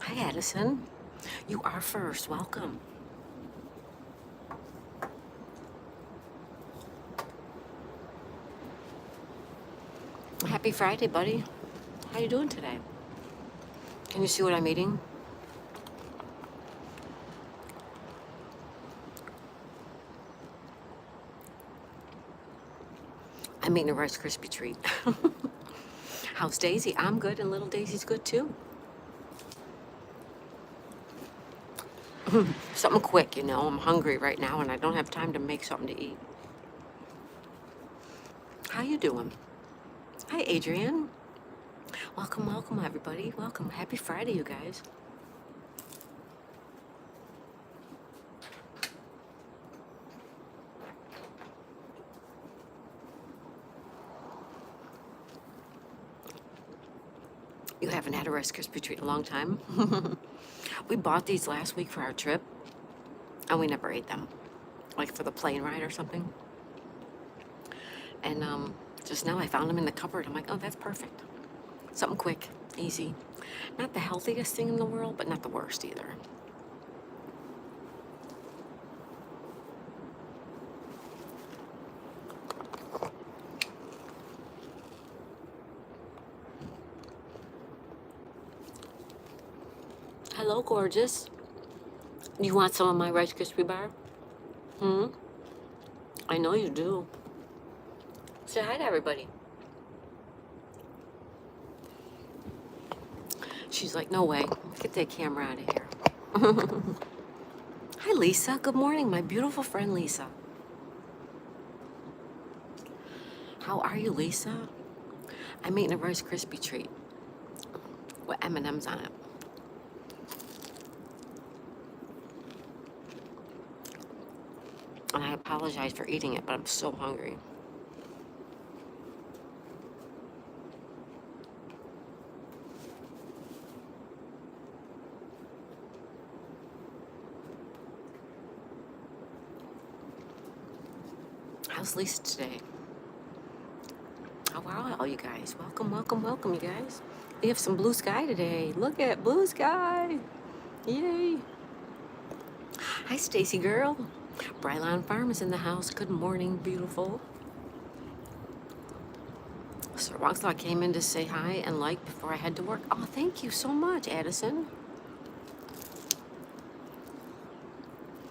Hi, Addison. You are first. Welcome. Happy Friday, buddy. How you doing today? Can you see what I'm eating? I'm eating a Rice Krispie treat. How's Daisy? I'm good, and little Daisy's good too. Something quick, you know. I'm hungry right now, and I don't have time to make something to eat. How you doing? Hi, Adrienne. Welcome, welcome, everybody. Welcome. Happy Friday, you guys. You haven't had a Rice Krispie treat in a long time. We bought these last week for our trip, and we never ate them, like for the plane ride or something. And just now I found them in the cupboard. I'm like, oh, that's perfect. Something quick, easy. Not the healthiest thing in the world, but not the worst either. Hello, gorgeous. You want some of my Rice Krispie bar? Hmm? I know you do. Say hi to everybody. She's like, no way. Get that camera out of here. Hi, Lisa. Good morning, my beautiful friend Lisa. How are you, Lisa? I'm eating a Rice Krispie treat with M&Ms on it. And I apologize for eating it, but I'm so hungry. How's Lisa today? How are all you guys? Welcome, welcome, welcome, you guys. We have some blue sky today. Look at blue sky. Yay. Hi, Stacy girl. Brylon Farm is in the house. Good morning, beautiful. Sir Roxlaw came in to say hi and like before I head to work. Oh, thank you so much, Addison.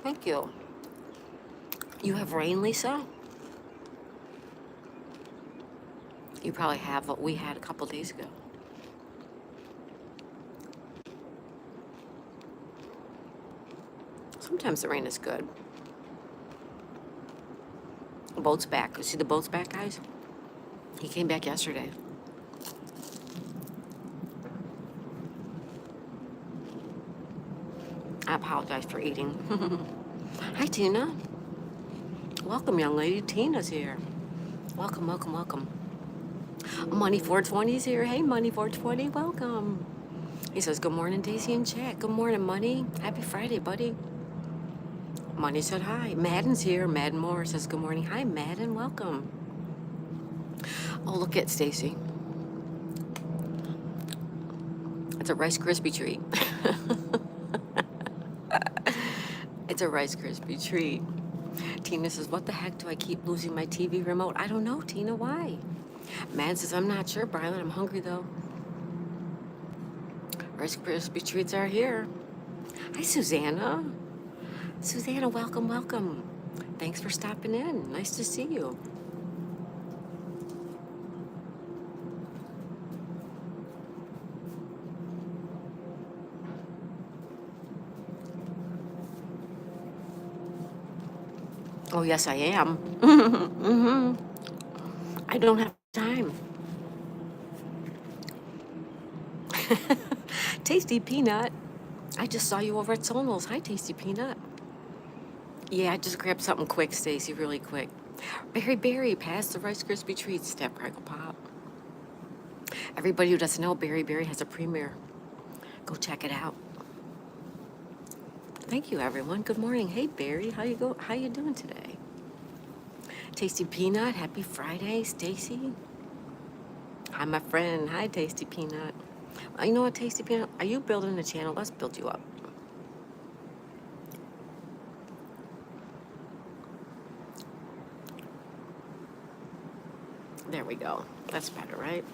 Thank you. You have rain, Lisa? You probably have what we had a couple days ago. Sometimes the rain is good. The boat's back. You see the boat's back, guys? He came back yesterday. I apologize for eating. Hi, Tina. Welcome, young lady. Tina's here. Welcome, welcome, welcome. Money 420 is here. Hey, Money 420, welcome. He says, good morning, Daisy and chat. Good morning, Money. Happy Friday, buddy. Money said hi. Madden's here. Madden Moore says, good morning. Hi, Madden. Welcome. Oh, look at Stacy. It's a Rice Krispie treat. It's a Rice Krispie treat. Tina says, what the heck do I keep losing my TV remote? I don't know, Tina. Why? Mad says, I'm not sure, Brylan. I'm hungry, though. Rice Krispie treats are here. Hi, Susanna. Susanna, welcome, welcome. Thanks for stopping in. Nice to see you. Oh, yes, I am. Mm-hmm. I don't have time. Tasty Peanut. I just saw you over at Sonal's. Hi, Tasty Peanut. Yeah, I just grabbed something quick, Stacy, really quick. Berry, pass the Rice Krispie treats. Step, crackle, pop. Everybody who doesn't know, Berry has a premiere. Go check it out. Thank you, everyone. Good morning. Hey, Barry, how you doing today? Tasty Peanut, happy Friday, Stacy. Hi, my friend. Hi, Tasty Peanut. You know what, Tasty Peanut? Are you building the channel? Let's build you up. There we go. That's better, right?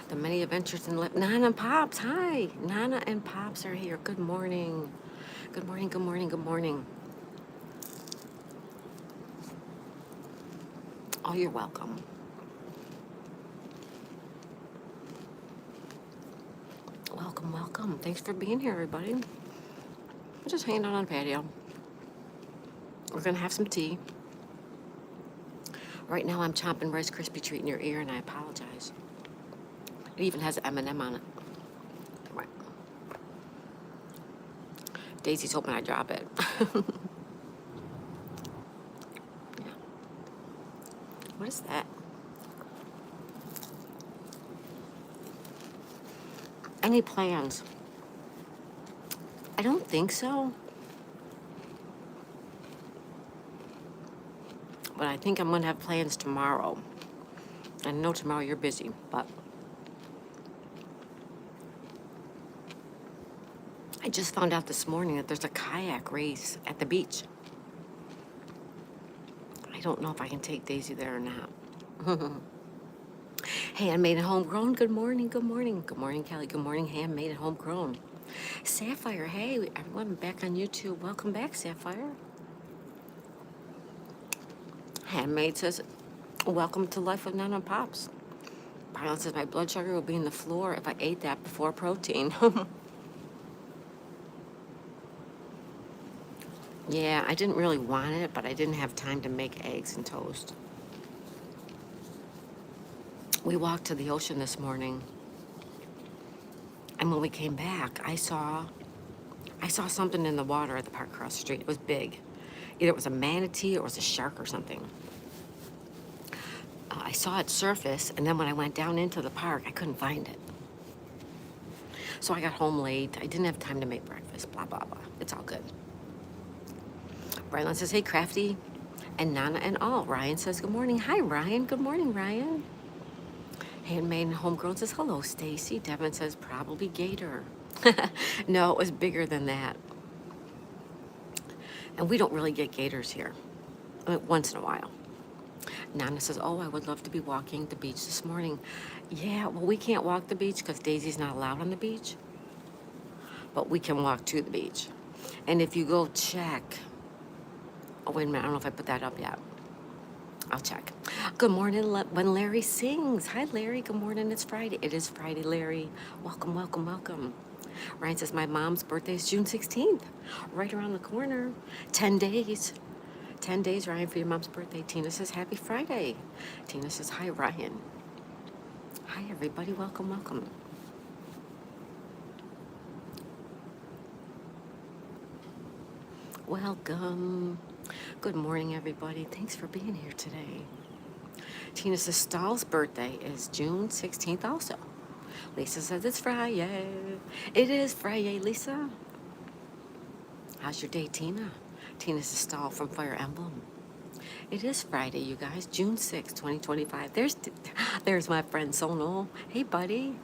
The many adventures in life. Nana and Pops, hi. Nana and Pops are here. Good morning. Good morning, good morning, good morning. Oh, you're welcome. Welcome, welcome. Thanks for being here, everybody. We're just hanging out on the patio. We're gonna have some tea. Right now, I'm chomping Rice Krispie treat in your ear, and I apologize. It even has M&M on it. Right. Daisy's hoping I drop it. Yeah. What is that? Any plans? I don't think so. But I think I'm gonna have plans tomorrow. I know tomorrow you're busy, but I just found out this morning that there's a kayak race at the beach. I don't know if I can take Daisy there or not. Handmade and homegrown. Good morning. Good morning. Good morning, Kelly. Good morning, handmade and homegrown. Sapphire. Hey, everyone back on YouTube. Welcome back, Sapphire. Handmade says, welcome to Life of Nana Pops. Brian says, my blood sugar will be in the floor if I ate that before protein. Yeah, I didn't really want it, but I didn't have time to make eggs and toast. We walked to the ocean this morning, and when we came back, I saw something in the water at the park across the street. It was big. Either it was a manatee or it was a shark or something. I saw it surface, and then when I went down into the park, I couldn't find it. So I got home late. I didn't have time to make breakfast, blah, blah, blah. It's all good. Rylan says, hey, Crafty and Nana and all. Ryan says, good morning. Hi, Ryan. Good morning, Ryan. Handmade and homegrown says, hello, Stacy. Devin says, probably gator. No, it was bigger than that. And we don't really get gators here. Once in a while. Nana says, oh, I would love to be walking the beach this morning. Yeah, well, we can't walk the beach because Daisy's not allowed on the beach. But we can walk to the beach. And if you go check, oh, wait a minute, I don't know if I put that up yet. I'll check. Good morning, when Larry sings. Hi, Larry. Good morning. It's Friday. It is Friday, Larry. Welcome, welcome, welcome. Ryan says, my mom's birthday is June 16th. Right around the corner. 10 days. 10 days, Ryan, for your mom's birthday. Tina says, happy Friday. Tina says, hi, Ryan. Hi, everybody. Welcome, welcome. Welcome. Good morning, everybody. Thanks for being here today. Tina says, Stahl's birthday is June 16th also. Lisa says, it's Friday. It is Friday, Lisa. How's your day, Tina? Tina says, Stahl from Fire Emblem. It is Friday, you guys. June 6th, 2025. There's my friend Sonal. Hey, buddy.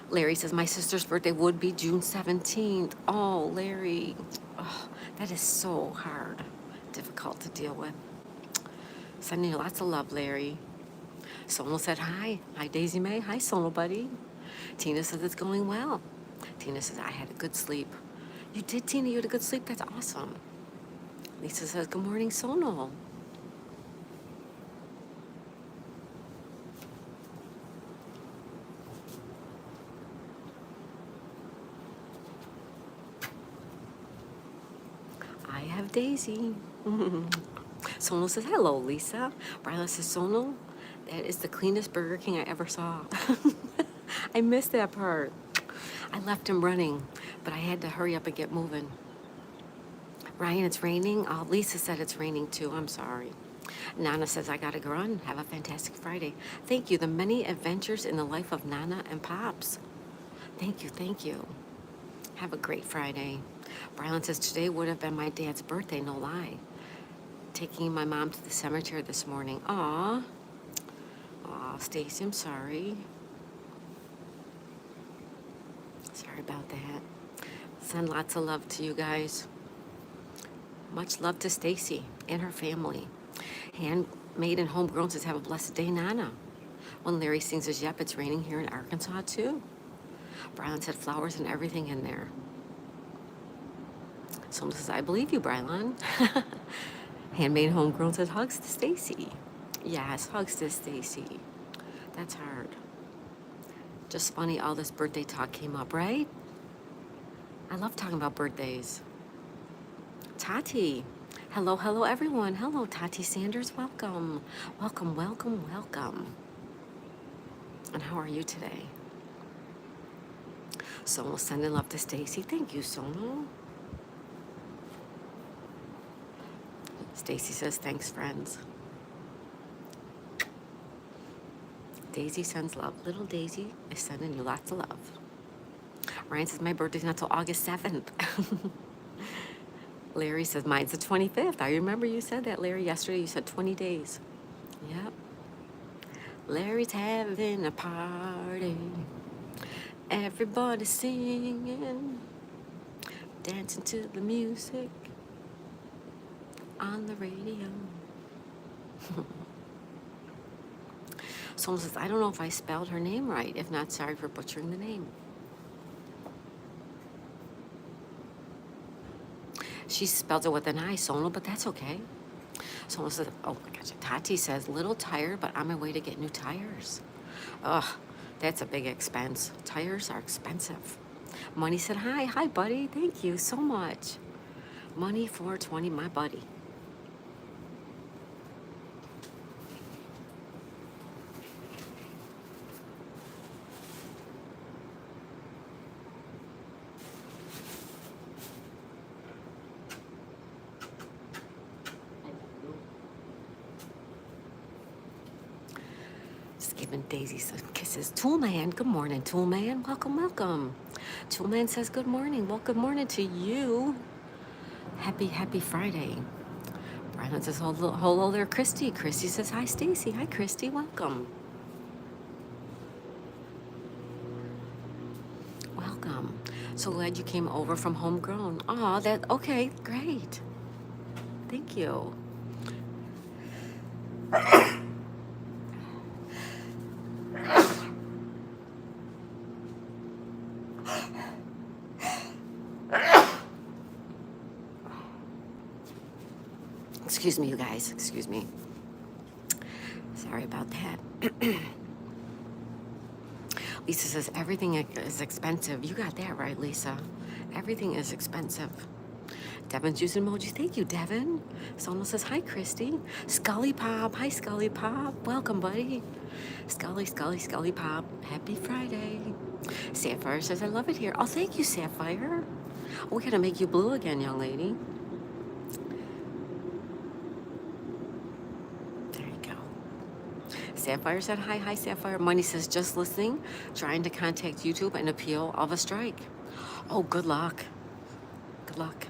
Larry says, my sister's birthday would be June 17th. Oh, Larry. Oh, that is so hard. Difficult to deal with. Sending you lots of love, Larry. Sonal said hi. Hi, Daisy May. Hi, Sonal, buddy. Tina says it's going well. Tina says, I had a good sleep. You did, Tina? You had a good sleep? That's awesome. Lisa says, good morning, Sonal. I have Daisy. Sonal says, hello, Lisa. Bryla says, Sonal, that is the cleanest Burger King I ever saw. I missed that part. I left him running, but I had to hurry up and get moving. Ryan, it's raining. Oh, Lisa said it's raining too. I'm sorry. Nana says, I gotta go run. Have a fantastic Friday. Thank you. The many adventures in the life of Nana and Pops. Thank you, thank you. Have a great Friday. Brylan says, today would have been my dad's birthday, no lie. Taking my mom to the cemetery this morning. Aw. Aw, Stacy, I'm sorry. Sorry about that. Send lots of love to you guys. Much love to Stacy and her family. Handmade and homegrown says, have a blessed day, Nana. When Larry sings his yep, it's raining here in Arkansas too. Brylan said flowers and everything in there. Someone says, I believe you, Brylan. Handmade and homegrown says, hugs to Stacy. Yes, hugs to Stacy. That's hard. Just funny, all this birthday talk came up, right? I love talking about birthdays. Tati. Hello, hello, everyone. Hello, Tati Sanders. Welcome. Welcome, welcome, welcome. And how are you today? Sono sending love to Stacy. Thank you, Sono. Stacy says, thanks, friends. Daisy sends love. Little Daisy is sending you lots of love. Ryan says, my birthday's not till August 7th. Larry says, mine's the 25th. I remember you said that, Larry. Yesterday you said 20 days. Yep. Larry's having a party. Everybody singing. Dancing to the music on the radio. Someone says, I don't know if I spelled her name right. If not, sorry for butchering the name. She spells it with an I, Sonal, but that's okay. Someone says, oh my gosh, Tati says, little tired, but on my way to get new tires. Ugh, that's a big expense. Tires are expensive. Money said, hi, buddy. Thank you so much. Money 420, my buddy. Giving Daisy some kisses. Toolman, good morning, Toolman. Welcome, welcome. Toolman says good morning. Well, good morning to you. Happy Friday. Brian says hello there, Christy. Christy says hi, Stacy. Hi, Christy. Welcome. Welcome. So glad you came over from Homegrown. Oh, okay, great. Thank you. Excuse me, you guys. Excuse me. Sorry about that. Lisa says everything is expensive. You got that right, Lisa. Everything is expensive. Devin's using emoji. Thank you, Devin. Someone says, hi, Christy. Scully Pop. Hi, Scully Pop. Welcome, buddy. Scully Pop. Happy Friday. Sapphire says, I love it here. Oh, thank you, Sapphire. Oh, we got to make you blue again, young lady. There you go. Sapphire said, hi, Sapphire. Money says, just listening, trying to contact YouTube and appeal of a strike. Oh, good luck. Good luck.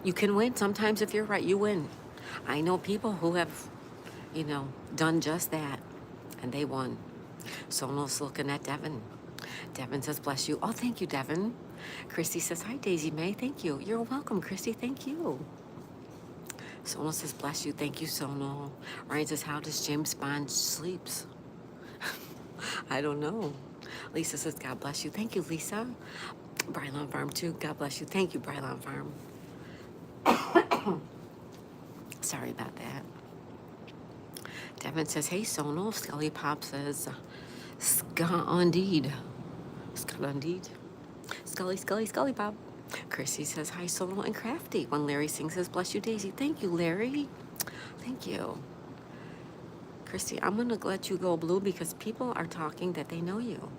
You can win. Sometimes if you're right, you win. I know people who have, done just that, and they won. Sono's looking at Devin. Devin says, bless you. Oh, thank you, Devin. Christy says, hi, Daisy May. Thank you. You're welcome, Christy. Thank you. Sono says, bless you. Thank you, Sono. Ryan says, how does James Bond sleeps? I don't know. Lisa says, God bless you. Thank you, Lisa. Brylon Farm, too. God bless you. Thank you, Brylon Farm. Sorry about that. Devin says, hey, Sono. Scully Pop says, Indeed. Scully Pop. Chrissy says, hi, Sono and Crafty. When Larry sings, says, bless you, Daisy. Thank you, Larry. Thank you. Christy, I'm going to let you go blue because people are talking that they know you.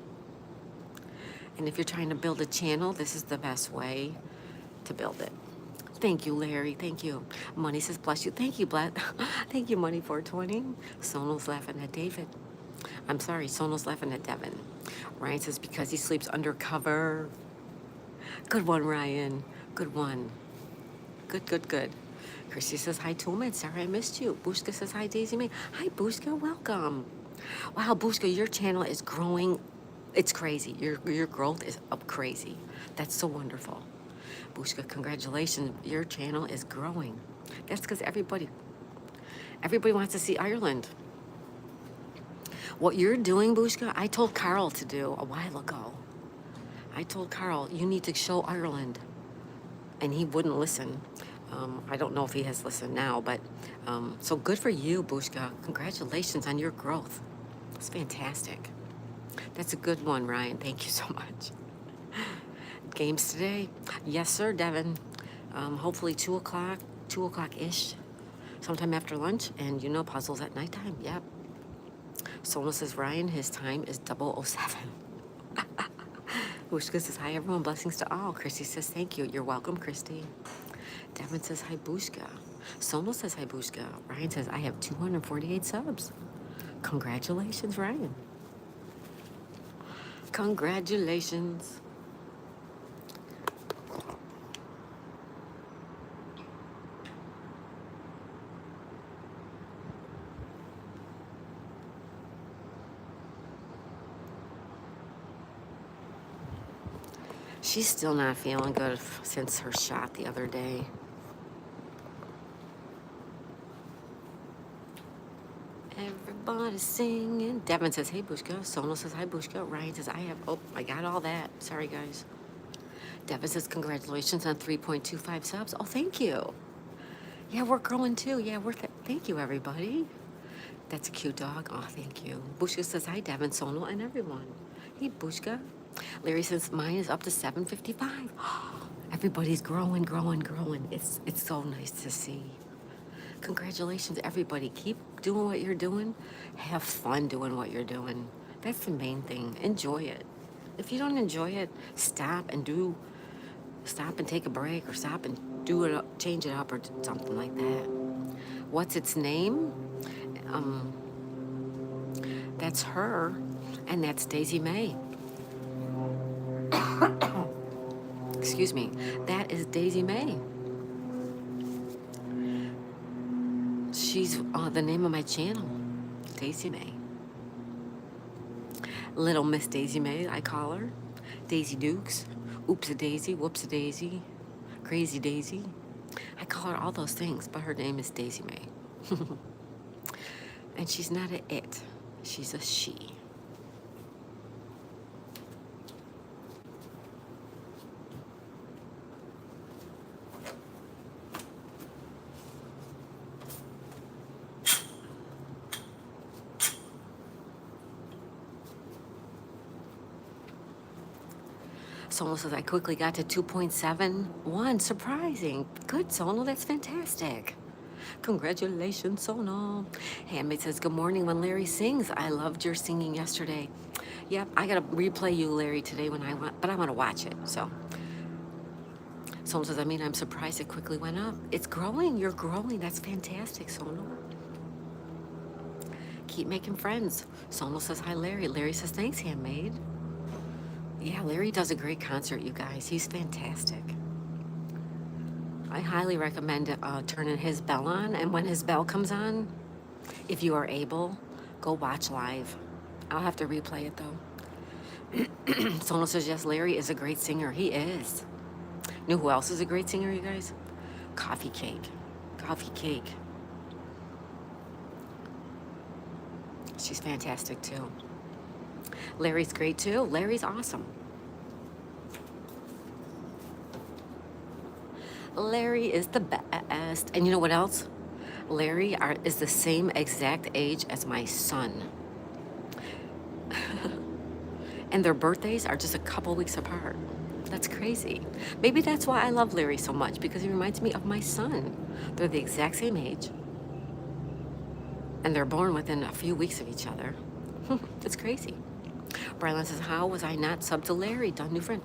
And if you're trying to build a channel, this is the best way to build it. Thank you, Larry. Thank you. Money says, bless you. Thank you, Thank you, Money 420. Sono's laughing at David. I'm sorry, Sono's laughing at Devin. Ryan says, because he sleeps undercover. Good one, Ryan. Good one. Good. Christy says, hi, Toolman. Sorry I missed you. Bushka says, hi, Daisy May. Hi, Bushka. Welcome. Wow, Bushka, your channel is growing It's crazy. Your growth is up crazy. That's so wonderful. Bushka, congratulations. Your channel is growing. That's because everybody wants to see Ireland. What you're doing, Bushka, I told Carl to do a while ago. I told Carl, you need to show Ireland. And he wouldn't listen. I don't know if he has listened now, but so good for you, Bushka. Congratulations on your growth. It's fantastic. That's a good one, Ryan. Thank you so much. Games today? Yes, sir, Devin. Hopefully 2 o'clock-ish, sometime after lunch. And you know, puzzles at nighttime. Yep. Sona says, Ryan, his time is 007. Bushka says, hi, everyone. Blessings to all. Christy says, thank you. You're welcome, Christy. Devin says, hi, Bushka. Sona says, hi, Bushka. Ryan says, I have 248 subs. Congratulations, Ryan. Congratulations. She's still not feeling good since her shot the other day. Everybody's singing. Devin says, hey, Bushka. Sona says, hi, Bushka. Ryan says, I got all that. Sorry, guys. Devin says, congratulations on 3.25 subs. Oh, thank you. Yeah, we're growing too. Yeah, thank you, everybody. That's a cute dog. Oh, thank you. Bushka says, hi, Devin, Sona, and everyone. Hey, Bushka. Larry says, mine is up to 755. Everybody's growing. It's so nice to see. Congratulations, everybody. Keep doing what you're doing. Have fun doing what you're doing. That's the main thing. Enjoy it. If you don't enjoy it, stop and take a break, or stop and do it, change it up, or something like that. What's its name? That's her, and that's Daisy May. Excuse me. That is Daisy May. She's the name of my channel, Daisy May. Little Miss Daisy May, I call her. Daisy Dukes, Oops-a-Daisy, Whoops-a-Daisy, Crazy Daisy. I call her all those things, but her name is Daisy May. And she's not a it, she's a she. Sona says, I quickly got to 2.71. Surprising. Good, Sona. That's fantastic. Congratulations, Sona. Handmaid says, good morning when Larry sings. I loved your singing yesterday. Yep, I got to replay you, Larry, today but I want to watch it, so. Sona says, I'm surprised it quickly went up. It's growing. You're growing. That's fantastic, Sona. Keep making friends. Sona says, hi, Larry. Larry says, thanks, Handmaid. Yeah, Larry does a great concert, you guys. He's fantastic. I highly recommend turning his bell on, and when his bell comes on, if you are able, go watch live. I'll have to replay it, though. Sona says, yes, Larry is a great singer. He is. You know who else is a great singer, you guys? Coffee Cake. Coffee Cake. She's fantastic, too. Larry's great too. Larry's awesome. Larry is the best. And you know what else? Larry is the same exact age as my son. And their birthdays are just a couple weeks apart. That's crazy. Maybe that's why I love Larry so much, because he reminds me of my son. They're the exact same age. And they're born within a few weeks of each other. It's crazy. Brylan says, how was I not subbed to Larry? Done new friend.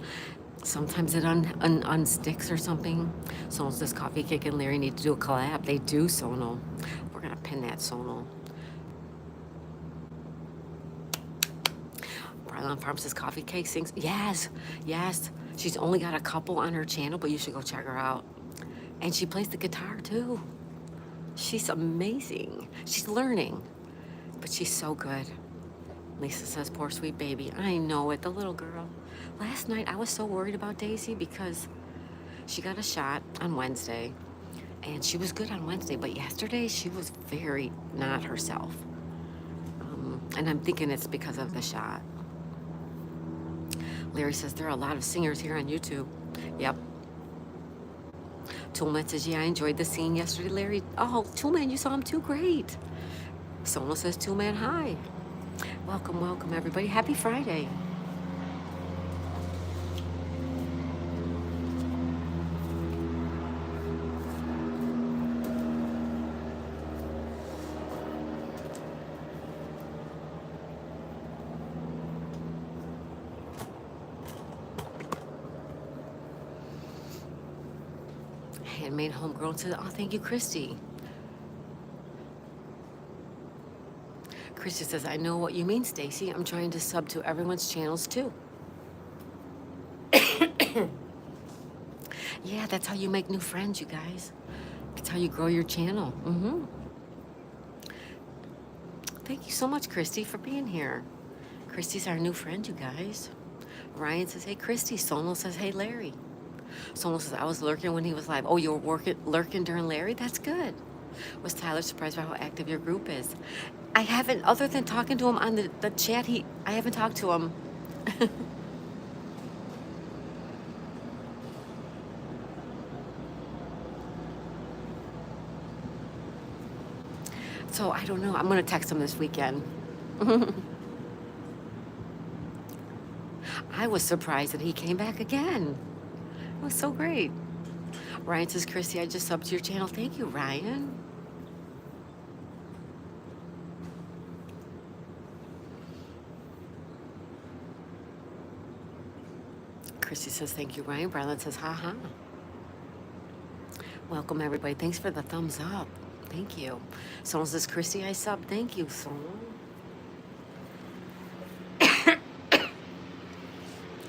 Sometimes it unsticks or something. Sonal says, Coffee Cake and Larry need to do a collab. They do, Sonal. We're going to pin that, Sonal. Brylan Farm says, Coffee Cake sings. Yes, yes. She's only got a couple on her channel, but you should go check her out. And she plays the guitar, too. She's amazing. She's learning, but she's so good. Lisa says, poor sweet baby. I know it, the little girl. Last night I was so worried about Daisy because she got a shot on Wednesday and she was good on Wednesday, but yesterday she was very not herself. And I'm thinking it's because of the shot. Larry says, there are a lot of singers here on YouTube. Yep. Toolman says, yeah, I enjoyed the scene yesterday, Larry. Oh, Toolman, you saw him too? Great. Sona says, Toolman, hi. Welcome, welcome, everybody. Happy Friday. Handmade homegrown says, oh, thank you, Christy. Christy says, I know what you mean, Stacy. I'm trying to sub to everyone's channels too. Yeah, that's how you make new friends, you guys. That's how you grow your channel. Thank you so much, Christy, for being here. Christy's our new friend, you guys. Ryan says, hey, Christy. Sonal says, hey, Larry. Sonal says, I was lurking when he was live. Oh, you were lurking during Larry? That's good. Was Tyler surprised by how active your group is? I haven't, other than talking to him on the chat, I haven't talked to him. So I don't know. I'm going to text him this weekend. I was surprised that he came back again. It was so great. Ryan says, Christy, I just subbed to your channel. Thank you, Ryan. Christy says, thank you, Ryan. Brylan says, ha. Welcome, everybody. Thanks for the thumbs up. Thank you. Someone says, Christy, I subbed. Thank you, someone.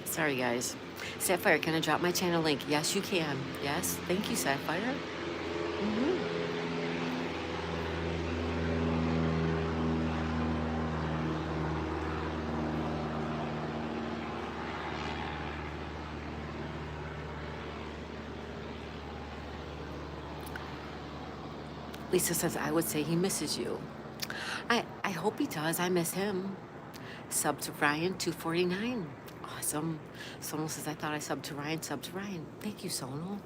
Sorry, guys. Sapphire, can I drop my channel link? Yes, you can. Yes. Thank you, Sapphire. Lisa says, I would say he misses you. I hope he does. I miss him. Sub to Ryan, 249. Awesome. Sonal says, I thought I subbed to Ryan. Sub to Ryan. Thank you, Sonal.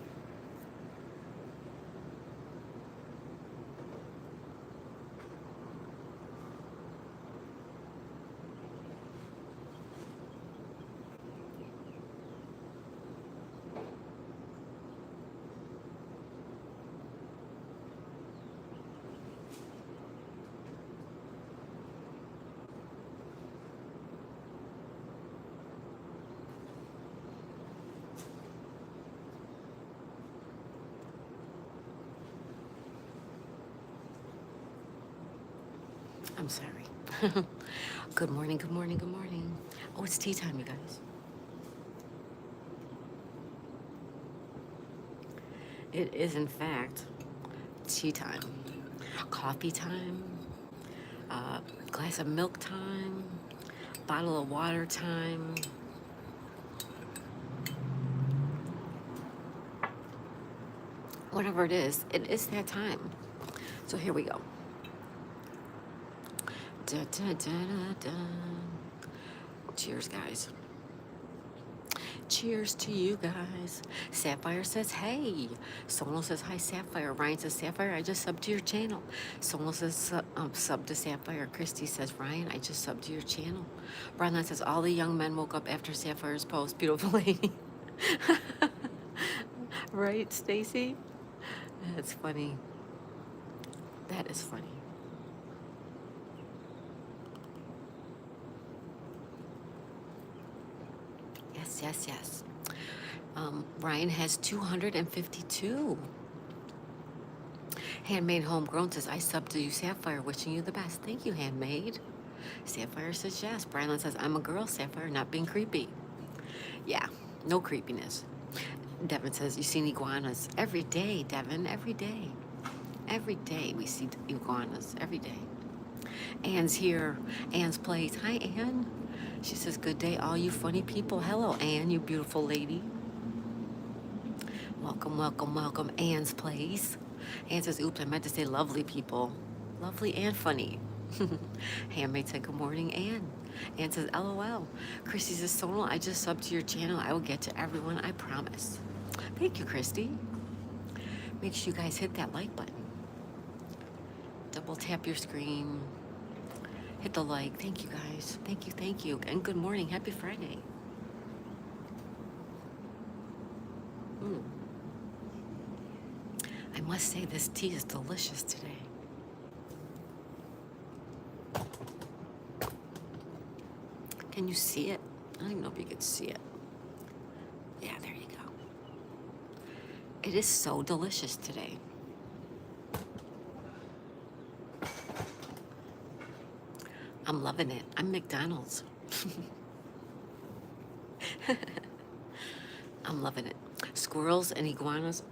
I'm sorry. Good morning, good morning, good morning. Oh, it's tea time, you guys. It is, in fact, tea time. Coffee time. Glass of milk time. Bottle of water time. Whatever it is that time. So here we go. Da, da, da, da, da. Cheers, guys. Cheers to you guys. Sapphire says, hey. Sonal says, hi, Sapphire. Ryan says, Sapphire, I just subbed to your channel. Sonal says, sub to Sapphire. Christy says, Ryan, I just subbed to your channel. Brian says, all the young men woke up after Sapphire's post. Beautiful lady. Right, Stacy? That's funny. That is funny. Yes. Ryan has 252. Handmade Homegrown says, I sub to you, Sapphire, wishing you the best. Thank you, Handmade. Sapphire says yes. Brian says, I'm a girl, Sapphire, not being creepy. Yeah, no creepiness. Devin says, you seen iguanas? Every day, Devin, every day. Every day we see iguanas, every day. Anne's here. Anne's place. Hi, Anne. She says, good day, all you funny people. Hello, Anne, you beautiful lady. Welcome, welcome, welcome. Anne's place. Anne says, oops, I meant to say lovely people. Lovely and funny. Handmaid said, good morning, Anne. Anne says, LOL. Christy says, Sonal, I just subbed to your channel. I will get to everyone, I promise. Thank you, Christy. Make sure you guys hit that like button. Double tap your screen. Hit the like. Thank you, guys. Thank you, thank you. And good morning. Happy Friday. Mm. I must say, this tea is delicious today. Can you see it? I don't even know if you can see it. Yeah, there you go. It is so delicious today. I'm loving it. I'm McDonald's. I'm loving it. Squirrels and iguanas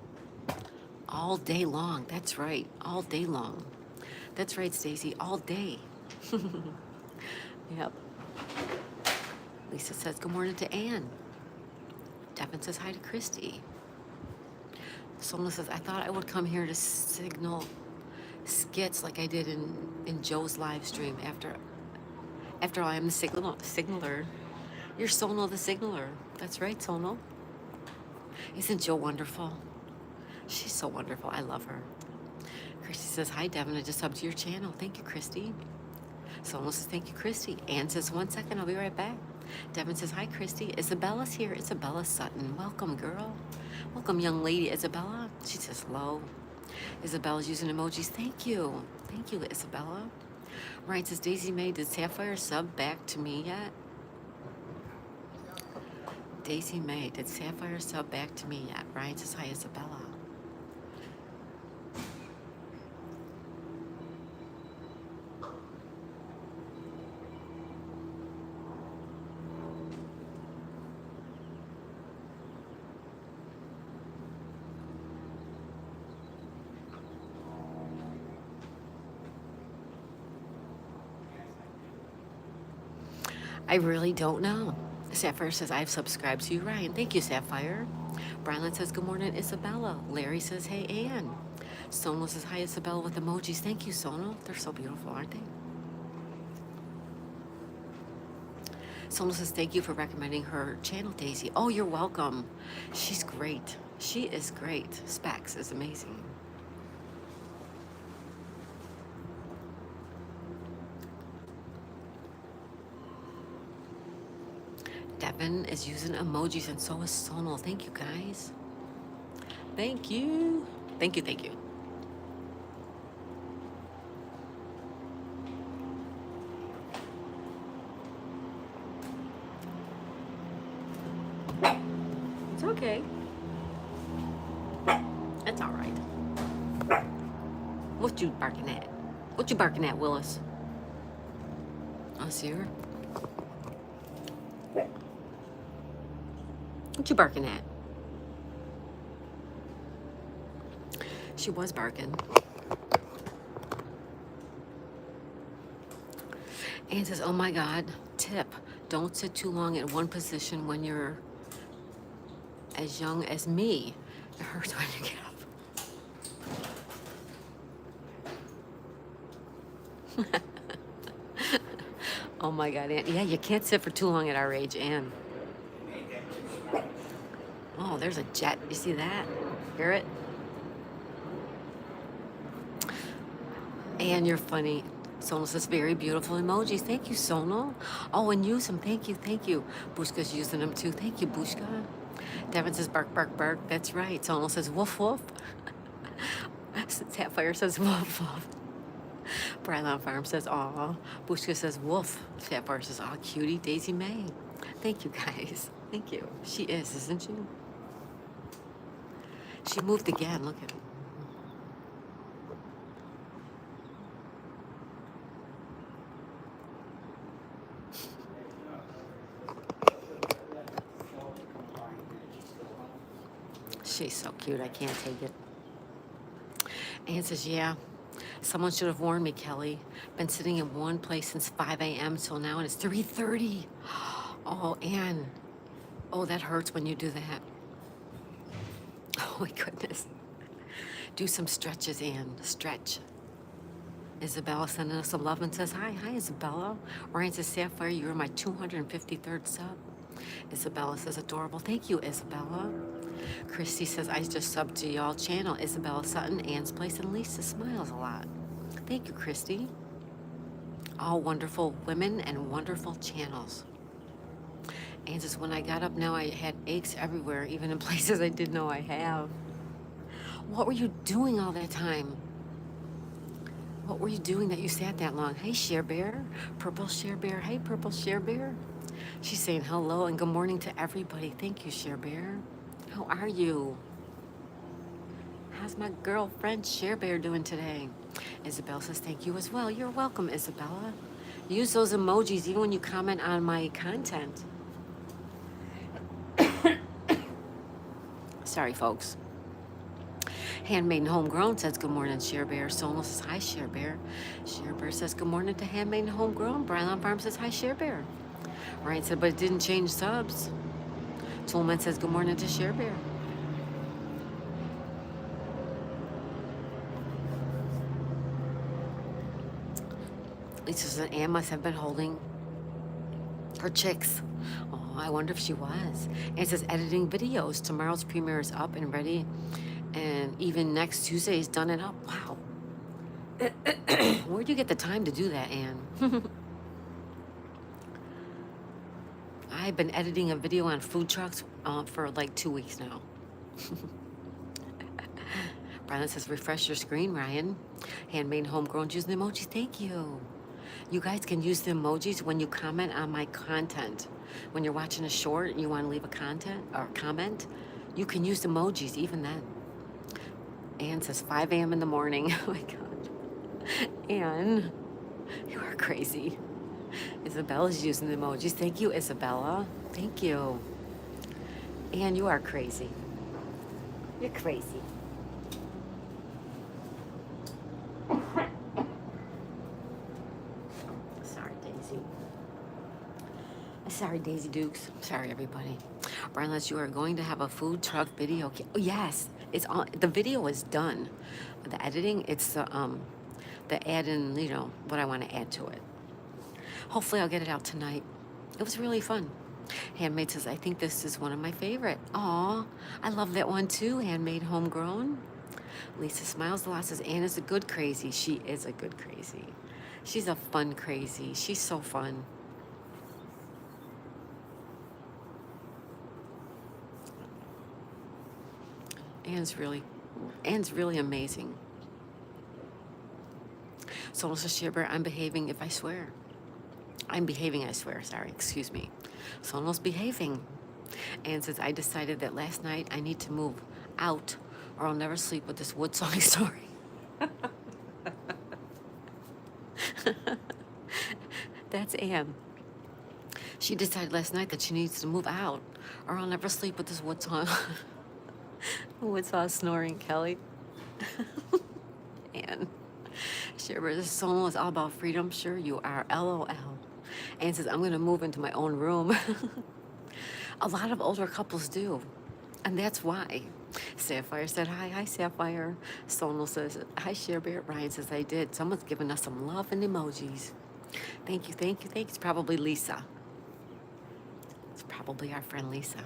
all day long. That's right. All day long. That's right, Stacy. All day. Yep. Lisa says, good morning to Anne. Devin says hi to Christy. Sona says, I thought I would come here to signal skits like I did in Joe's live stream. After all, I'm the signaler. You're Sonal the signaler. That's right, Sonal. Isn't Joe wonderful? She's so wonderful. I love her. Christy says, hi, Devin. I just subbed to your channel. Thank you, Christy. Sonal says, thank you, Christy. Anne says, 1 second. I'll be right back. Devin says, hi, Christy. Isabella's here. Isabella Sutton. Welcome, girl. Welcome, young lady. Isabella. She says, hello. Isabella's using emojis. Thank you. Thank you, Isabella. Ryan says, Daisy May, did Sapphire sub back to me yet? Daisy May, did Sapphire sub back to me yet? Ryan says, hi, Isabella. I really don't know. Sapphire says, I've subscribed to you, Ryan. Thank you, Sapphire. Brylan says, good morning, Isabella. Larry says, hey, Anne. Sonal says, hi, Isabella, with emojis. Thank you, Sonal. They're so beautiful, aren't they? Sonal says, thank you for recommending her channel, Daisy. Oh, you're welcome. She's great. She is great. Specs is amazing. Devin is using emojis, and so is Sonal. Thank you, guys. Thank you. Thank you, thank you. It's okay. It's all right. What you barking at? What you barking at, Willis? I see her. What you barking at? She was barking. Anne says, oh my God, tip. Don't sit too long in one position when you're as young as me. It hurts when you get up. Oh my God, Anne. Yeah, you can't sit for too long at our age, Anne. Oh, there's a jet. You see that? Hear it? Anne, you're funny. Sonal says, very beautiful emojis. Thank you, Sonal. Oh, and use them. Thank you, thank you. Bushka's using them too. Thank you, Bushka. Devin says, bark, bark, bark. That's right. Sonal says, woof, woof. Sapphire says, woof, woof. Brylon Farm says, aw. Bushka says, woof. Sapphire says, aw, cutie. Daisy May. Thank you, guys. Thank you. She is, isn't she? She moved again. Look at her. She's so cute. I can't take it. Anne says, yeah, Someone should have warned me, Kelly. Been sitting in one place since 5 a.m. till now, and it's 3:30. Oh, Anne. Oh, that hurts when you do that. Oh, my goodness. Do some stretches, Anne. Stretch. Isabella sending us some love and says, hi. Hi, Isabella. Ryan says, Sapphire, you're my 253rd sub. Isabella says, adorable. Thank you, Isabella. Christy says, I just subbed to y'all channel. Isabella Sutton, Anne's Place, and Lisa smiles a lot. Thank you, Christy. All wonderful women and wonderful channels. Anne says, when I got up now, I had aches everywhere, even in places I didn't know I have. What were you doing all that time? What were you doing that you sat that long? Hey, Share Bear. Purple Share Bear. Hey, Purple Share Bear. She's saying hello and good morning to everybody. Thank you, Share Bear. How are you? How's my girlfriend Share Bear doing today? Isabel says thank you as well. You're welcome, Isabella. Use those emojis even when you comment on my content. Sorry, folks. Handmade and Homegrown says good morning, Share Bear. Sono says hi, Share Bear. Share Bear says good morning to Handmade and Homegrown. Brylon Farm says hi, Share Bear. Ryan said, but it didn't change subs. Toolman says good morning to Share Bear. Lisa says Anne must have been holding her chicks. Oh, I wonder if she was. And it says editing videos. Tomorrow's premiere is up and ready. And even next Tuesday is done and up. Wow. Where'd you get the time to do that, Anne? I've been editing a video on food trucks for like 2 weeks now. Brian says, refresh your screen, Ryan. Handmade and Homegrown using the emojis. Thank you. You guys can use the emojis when you comment on my content. When you're watching a short and you want to leave a comment, you can use emojis even then. Anne says 5 a.m. in the morning. Oh my God. Anne, you are crazy. Isabella's using the emojis. Thank you, Isabella. Thank you. Anne, you are crazy. You're crazy. Sorry, Daisy. Sorry, Daisy Dukes. Sorry, everybody. Brian, you are going to have a food truck video. Oh, yes, it's on. The video is done. The editing, it's the add in, you know, what I want to add to it. Hopefully I'll get it out tonight. It was really fun. Handmade says, I think this is one of my favorite. Aw, I love that one too, Handmade Homegrown. Lisa smiles a lot, says, Anne is a good crazy. She is a good crazy. She's a fun crazy. She's so fun. Anne's really amazing. Someone says, Shibber, I'm behaving if I swear. I'm behaving, I swear. Sorry, excuse me. Sono's behaving. Anne says, I decided that last night I need to move out or I'll never sleep with this wood sawing story. That's Anne. She decided last night that she needs to move out or I'll never sleep with this wood saw. Wood saw snoring, Kelly. Anne. Sure, this song is all about freedom. Sure you are. LOL. Anne says, I'm going to move into my own room. A lot of older couples do. And that's why. Sapphire said, hi. Hi, Sapphire. Sonal says, hi, Sherbert. Ryan says, I did. Someone's giving us some love and emojis. Thank you, thank you, thank you. It's probably Lisa. It's probably our friend Lisa.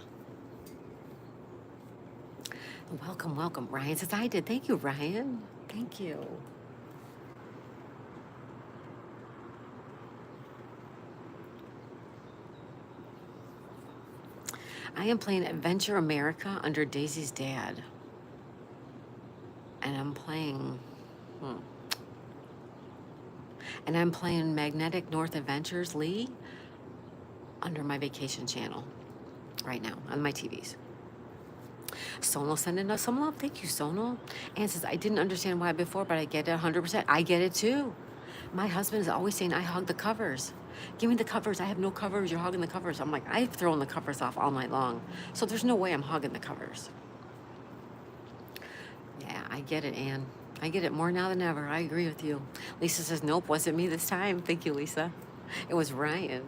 Welcome, welcome. Ryan says, I did. Thank you, Ryan. Thank you. I am playing Adventure America under Daisy's dad. And I'm playing... And I'm playing Magnetic North Adventures Lee under my vacation channel right now on my TVs. Sonal sending us some love. Thank you, Sonal. Anne says, I didn't understand why before, but I get it 100%. I get it too. My husband is always saying, I hug the covers. Give me the covers. I have no covers. You're hugging the covers. I'm like, I've thrown the covers off all night long. So there's no way I'm hugging the covers. Yeah, I get it, Anne. I get it more now than ever. I agree with you. Lisa says, nope, wasn't me this time. Thank you, Lisa. It was Ryan.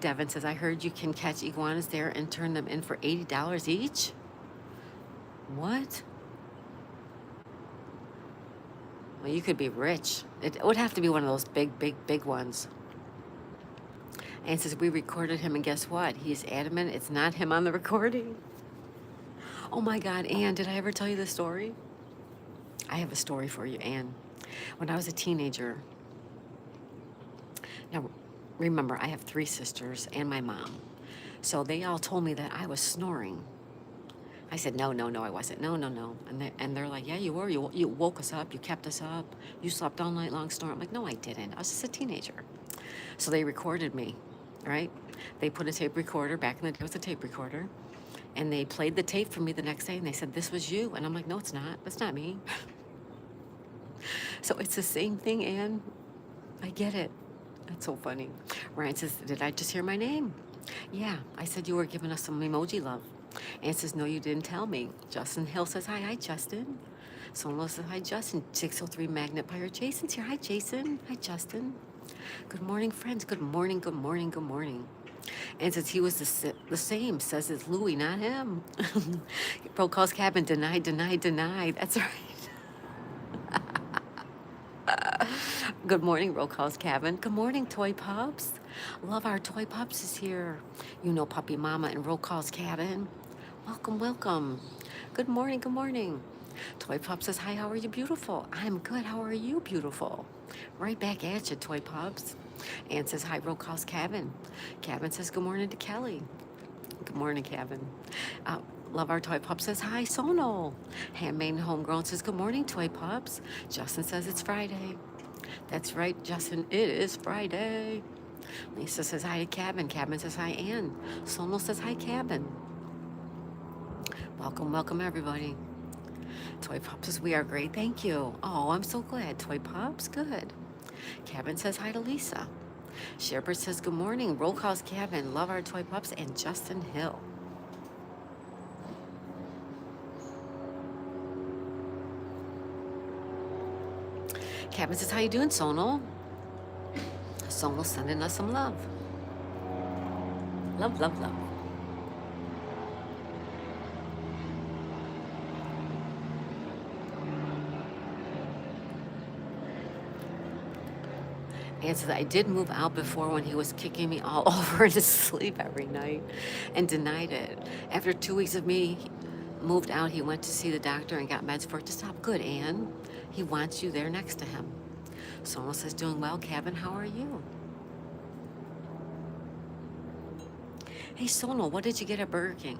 Devin says, I heard you can catch iguanas there and turn them in for $80 each. What? Well, you could be rich. It would have to be one of those big ones. And says, we recorded him, and guess what? He's adamant it's not him on the recording. Oh my God, Ann, did I ever tell you the story? I have a story for you, Ann. When I was a teenager, now remember, I have 3 sisters and my mom. So they all told me that I was snoring. I said, no, I wasn't. No. And they're like, yeah, you were. You woke us up. You kept us up. You slept all night long snoring. I'm like, no, I didn't. I was just a teenager. So they recorded me, right? They put a tape recorder, back in the day it was a tape recorder, and they played the tape for me the next day, and they said, this was you. And I'm like, no, it's not. That's not me. So it's the same thing, Ann. I get it. That's so funny. Ryan says, did I just hear my name? Yeah, I said you were giving us some emoji love. Ann says, no, you didn't tell me. Justin Hill says, hi, Justin. Sono says, hi, Justin. 603 Magnet Pirate Jason's here. Hi, Jason. Hi, Justin. Good morning, friends. Good morning. And says he was the same, says it's Louie, not him. Bro calls cabin, denied. That's right. Good morning, Roll Calls Cabin. Good morning, Toy Pups. Love our Toy Pups is here. You know Puppy Mama and Roll Calls Cabin. Welcome. Good morning. Toy Pups says, hi, how are you, beautiful? I'm good, how are you, beautiful? Right back at you, Toy Pups. Ann says, hi, Roll Calls Cabin. Cabin says, good morning to Kelly. Good morning, Cabin. Love our Toy Pup says, hi, Sono. Handmade and Homegrown says, good morning, Toy Pups. Justin says, it's Friday. That's right, Justin, it is Friday. Lisa says, hi to Cabin. Cabin says, hi, Ann. Sono says, hi, Cabin. Welcome, everybody. Toy Pup says, we are great, thank you. Oh, I'm so glad. Toy Pups, good. Cabin says, hi to Lisa. Sherbert says, good morning. Roll Calls Cabin. Love our Toy Pups and Justin Hill. Cabin says, how you doing, Sono? Sono sending us some love. Love. And says, I did move out before when he was kicking me all over to sleep every night and denied it. After 2 weeks of me moved out, he went to see the doctor and got meds for it to stop. Good, Ann. He wants you there next to him. Sono says, doing well, Cabin, how are you? Hey, Sono, what did you get at Burger King?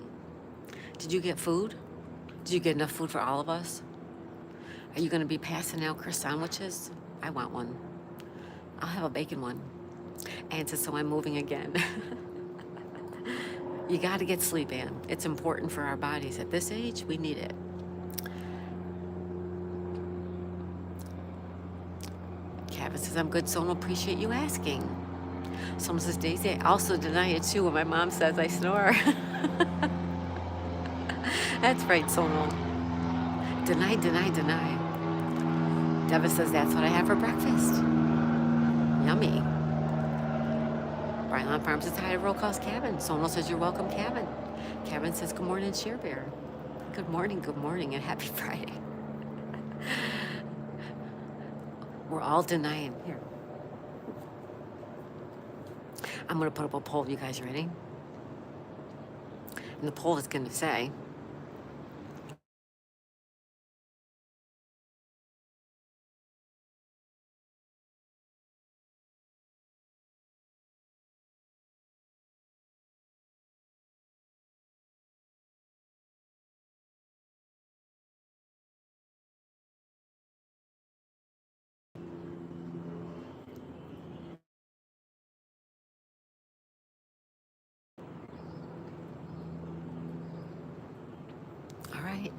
Did you get food? Did you get enough food for all of us? Are you going to be passing out Chris sandwiches? I want one. I'll have a bacon one. Ann says, so I'm moving again. You got to get sleep, Ann. It's important for our bodies. At this age, we need it. Cabin says, I'm good, Sono. Appreciate you asking. Someone says, Daisy, I also deny it too when my mom says I snore. That's right, Sono. Deny. Deva says, that's what I have for breakfast. Yummy. Brylon Farms says, hi to Roll Calls Cabin. Sono says, you're welcome, Cabin. Cabin says, good morning, Share Bear. Good morning, and happy Friday. We're all denying. Here. I'm going to put up a poll. You guys ready? And the poll is going to say, all right.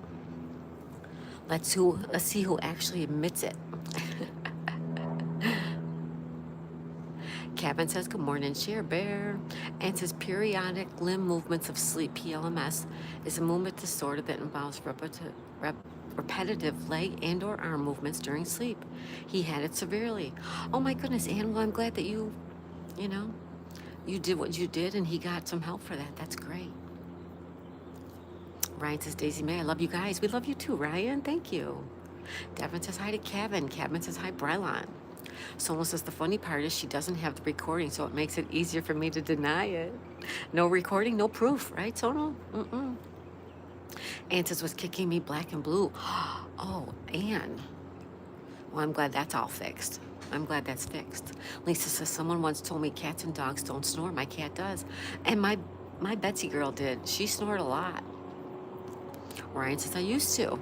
Let's see who actually admits it. Cabin says, good morning, Share Bear. And says, periodic limb movements of sleep, PLMS, is a movement disorder that involves repetitive leg and or arm movements during sleep. He had it severely. Oh my goodness, Ann, well, I'm glad that you know, you did what you did and he got some help for that. That's great. Ryan says, Daisy May, I love you guys. We love you too, Ryan. Thank you. Devin says hi to Kevin. Kevin says hi, Brylon. Sonal says the funny part is she doesn't have the recording, so it makes it easier for me to deny it. No recording, no proof, right, Sonal? Mm-mm. Ann says, was kicking me black and blue. Oh, Ann. Well, I'm glad that's all fixed. I'm glad that's fixed. Lisa says, someone once told me cats and dogs don't snore. My cat does. And my Betsy girl did. She snored a lot. Ryan says, I used to.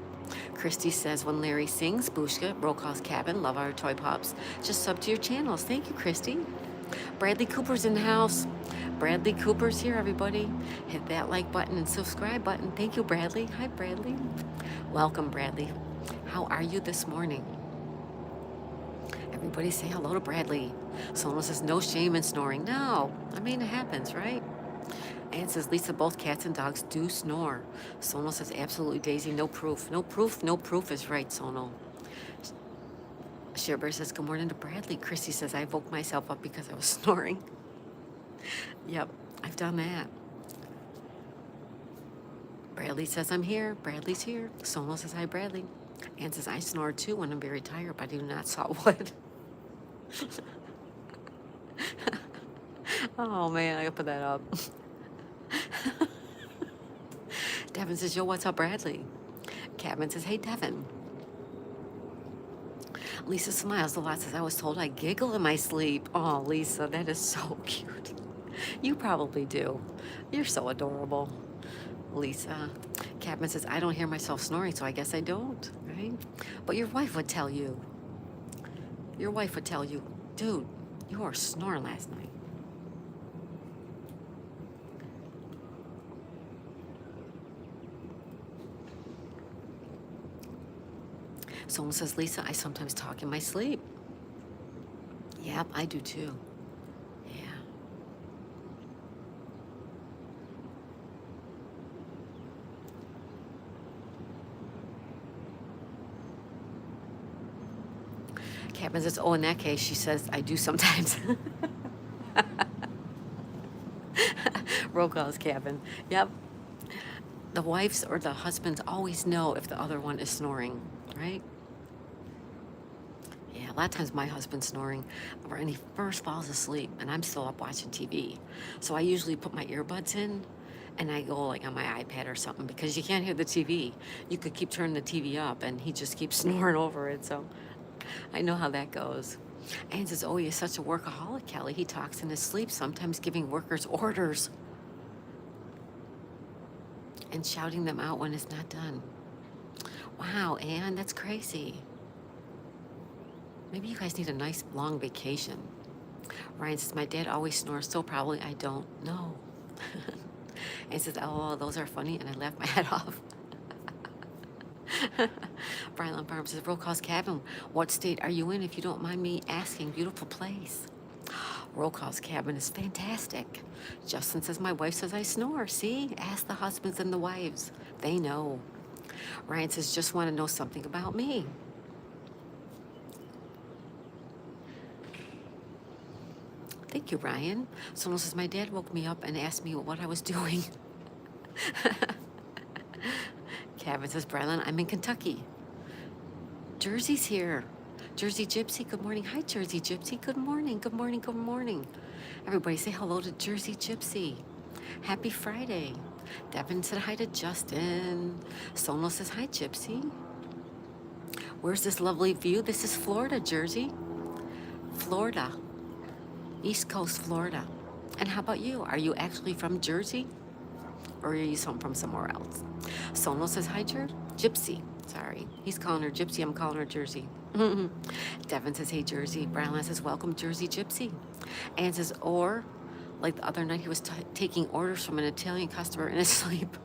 Christy says, when Larry sings, Bushka, Roll Call's Cabin, love our toy pops. Just sub to your channels. Thank you, Christy. Bradley Cooper's in the house. Bradley Cooper's here, everybody. Hit that like button and subscribe button. Thank you, Bradley. Hi, Bradley. Welcome, Bradley. How are you this morning? Everybody say hello to Bradley. Someone says, no shame in snoring. No, I mean, it happens, right? Ann says, Lisa, both cats and dogs do snore. Sonal says, absolutely, Daisy, no proof. No proof, no proof is right, Sonal. Shearbear says, good morning to Bradley. Christy says, I woke myself up because I was snoring. Yep, I've done that. Bradley says, I'm here. Bradley's here. Sonal says, hi, Bradley. Ann says, I snore too when I'm very tired, but I do not saw wood. Oh, man, I gotta put that up. Devin says, yo, what's up, Bradley? Kevin says, hey, Devin. Lisa smiles a lot, says, I was told I giggle in my sleep. Oh, Lisa, that is so cute. You probably do. You're so adorable. Lisa. Kevin says, I don't hear myself snoring, so I guess I don't, right? But your wife would tell you. Your wife would tell you, dude, you were snoring last night. Someone says, Lisa, I sometimes talk in my sleep. Yep, I do too. Yeah. Kevin says, oh, in that case, she says, I do sometimes. Roll calls, Kevin. Yep. The wives or the husbands always know if the other one is snoring, right? Yeah, a lot of times my husband's snoring and he first falls asleep and I'm still up watching TV. So I usually put my earbuds in and I go like on my iPad or something because you can't hear the TV. You could keep turning the TV up and he just keeps snoring over it. So I know how that goes. Ann says, oh, he's such a workaholic, Kelly. He talks in his sleep, sometimes giving workers orders and shouting them out when it's not done. Wow, Ann, that's crazy. Maybe you guys need a nice long vacation. Ryan says, my dad always snores, so probably I don't know. And says, oh, those are funny, and I laughed my head off. Brian Farm says, Roll Call's Cabin, what state are you in, if you don't mind me asking? Beautiful place. Roll Call's Cabin is fantastic. Justin says, my wife says I snore. See? Ask the husbands and the wives. They know. Ryan says, just want to know something about me. Thank you, Ryan. Someone says, my dad woke me up and asked me what I was doing. Kevin says, Brylan, I'm in Kentucky. Jersey's here. Jersey Gypsy, good morning. Hi, Jersey Gypsy. Good morning, good morning, good morning. Everybody say hello to Jersey Gypsy. Happy Friday. Devin said hi to Justin. Sonal says, hi, Gypsy. Where's this lovely view? This is Florida, Jersey. Florida. East Coast, Florida. And how about you? Are you actually from Jersey? Or are you from somewhere else? Sonal says, hi, Gypsy. Sorry. He's calling her Gypsy. I'm calling her Jersey. Devin says, hey, Jersey. Brian says, welcome, Jersey Gypsy. Ann says, or, like the other night, he was taking orders from an Italian customer in his sleep.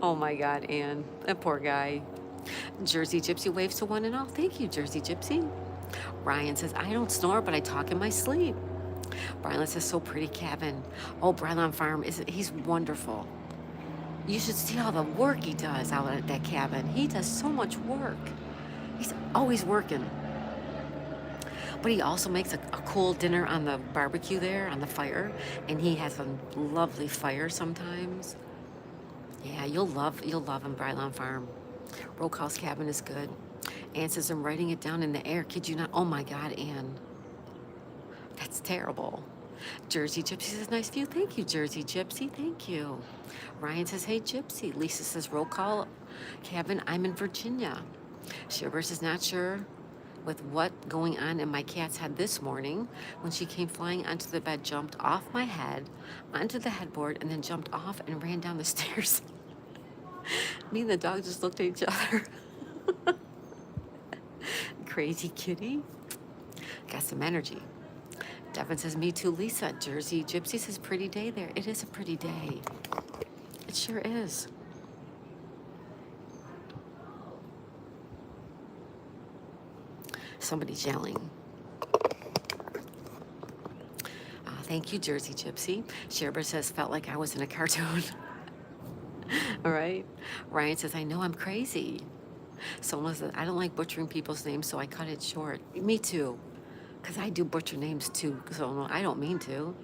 Oh, my God, Ann. That poor guy. Jersey Gypsy waves to one and all. Thank you, Jersey Gypsy. Ryan says, I don't snore, but I talk in my sleep. Brian says, so pretty, Kevin. Oh, Brian Farm, he's wonderful. You should see all the work he does out at that cabin. He does so much work. He's always working. But he also makes a cool dinner on the barbecue there, on the fire. And he has a lovely fire sometimes. Yeah, you'll love him, Brylon Farm. Rokehouse Cabin is good. Ann says, I'm writing it down in the air. Kid you not? Oh my God, Ann. That's terrible. Jersey Gypsy says, nice view. Thank you, Jersey Gypsy. Thank you. Ryan says, hey, Gypsy. Lisa says, roll call cabin. I'm in Virginia. Sherbers is not sure with what going on in my cat's head this morning when she came flying onto the bed, jumped off my head, onto the headboard, and then jumped off and ran down the stairs. Me and the dog just looked at each other. Crazy kitty. Got some energy. Devin says, me too, Lisa. Jersey Gypsy says, pretty day there. It is a pretty day. It sure is. Somebody's yelling. Thank you, Jersey Gypsy. Sherber says, felt like I was in a cartoon. All right. Ryan says, I know I'm crazy. Someone says, I don't like butchering people's names, so I cut it short. Me too. Because I do butcher names too, so I don't mean to.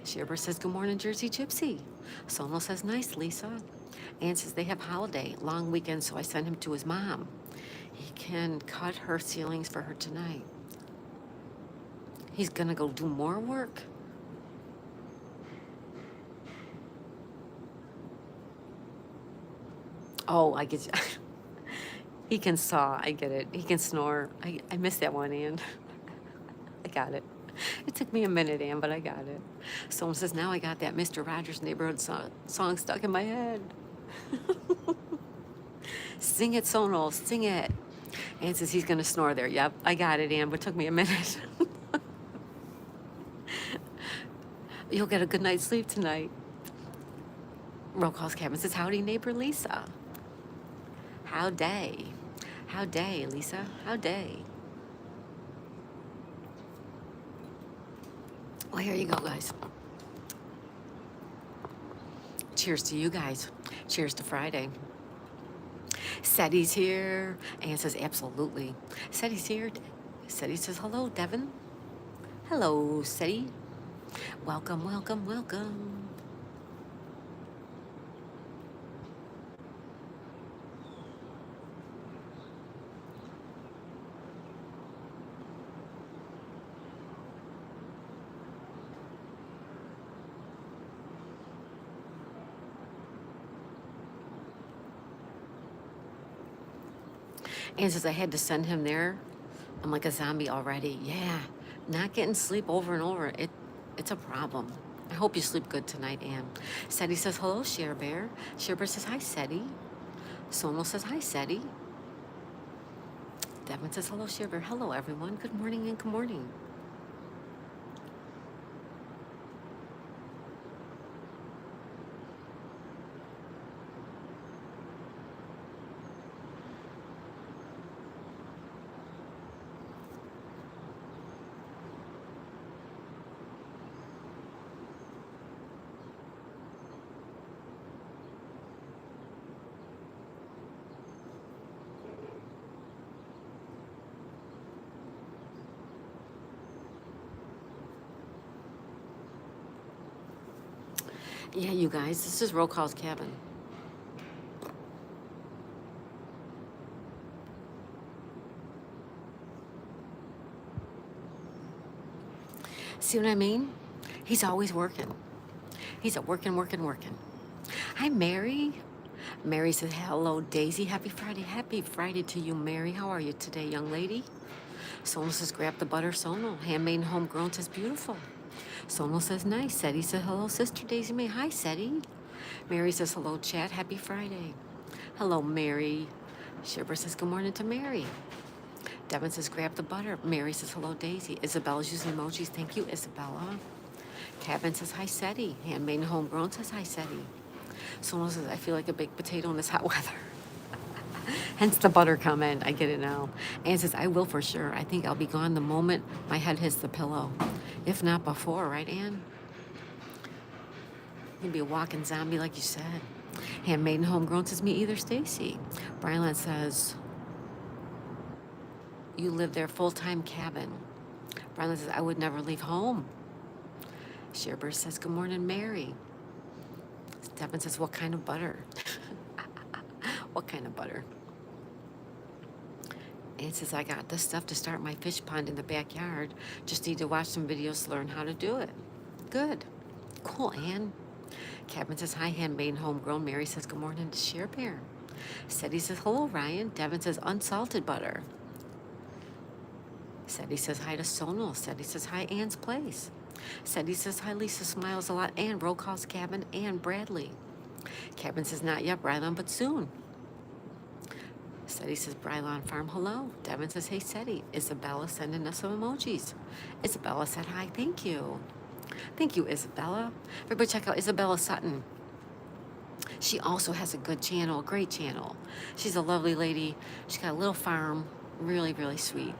Sherber says, good morning, Jersey Gypsy. Sono says, nice, Lisa. Ann says, they have holiday, long weekend, so I sent him to his mom. He can cut her ceilings for her tonight. He's gonna go do more work. Oh, I get you. He can saw, I get it. He can snore. I missed that one, Ann. I got it. It took me a minute, Ann, but I got it. Someone says, now I got that Mr. Rogers Neighborhood song stuck in my head. Sing it, Sonal, sing it. Ann says he's gonna snore there. Yep, I got it, Ann, but it took me a minute. You'll get a good night's sleep tonight. Rokehouse Cabin says, howdy, neighbor Lisa. How day? How day, Lisa? How day? Well, here you go, guys. Cheers to you guys. Cheers to Friday. Seti's here. Ann says, absolutely. Seti's here. Seti says, hello, Devin. Hello, Seti. Welcome, welcome, welcome. Ann says, I had to send him there. I'm like a zombie already. Yeah, not getting sleep over and over. It's a problem. I hope you sleep good tonight, Ann. Seti says, hello, Share Bear. Share Bear says, hi, Seti. Sono says, hi, Seti. Devin says, hello, Share Bear. Hello, everyone. Good morning and good morning. Yeah, you guys, this is Rokehouse Cabin. See what I mean? He's always working. He's a working, working, working. Hi, Mary. Mary says, hello, Daisy. Happy Friday. Happy Friday to you, Mary. How are you today, young lady? Sono says, grab the butter, Sono. Handmade and homegrown says, beautiful. Sono says, nice. Seti says, hello, Sister Daisy May. Hi, Seti. Mary says, hello, chat. Happy Friday. Hello, Mary. Shibber says, good morning to Mary. Devin says, grab the butter. Mary says, hello, Daisy. Isabella's using emojis. Thank you, Isabella. Cabin says, hi, Seti. Handmade and homegrown says, hi, Seti. Sono says, I feel like a baked potato in this hot weather. Hence the butter comment. I get it now. Ann says, I will for sure. I think I'll be gone the moment my head hits the pillow. If not before, right, Ann? You'd be a walking zombie like you said. Handmade and homegrown says me either, Stacy. Brylan says, you live there full-time cabin. Brylan says, I would never leave home. Shearburst says, good morning, Mary. Devin says, what kind of butter? What kind of butter? Ann says, I got this stuff to start my fish pond in the backyard. Just need to watch some videos to learn how to do it. Good. Cool, Ann. Kevin says, hi, handmade and homegrown. Mary says, good morning to Share Bear. Seti says, hello, Ryan. Devin says, unsalted butter. Seti says, hi to Sonal. Seti says, hi, Ann's Place. Seti says, hi, Lisa smiles a lot. And Roll Calls Cabin and Bradley. Kevin says, not yet, Brylon, but soon. Seti says, Brylon Farm, hello. Devin says, hey, Seti. Isabella sending us some emojis. Isabella said, hi, thank you. Thank you, Isabella. Everybody check out Isabella Sutton. She also has a good channel, a great channel. She's a lovely lady. She's got a little farm. Really, really sweet.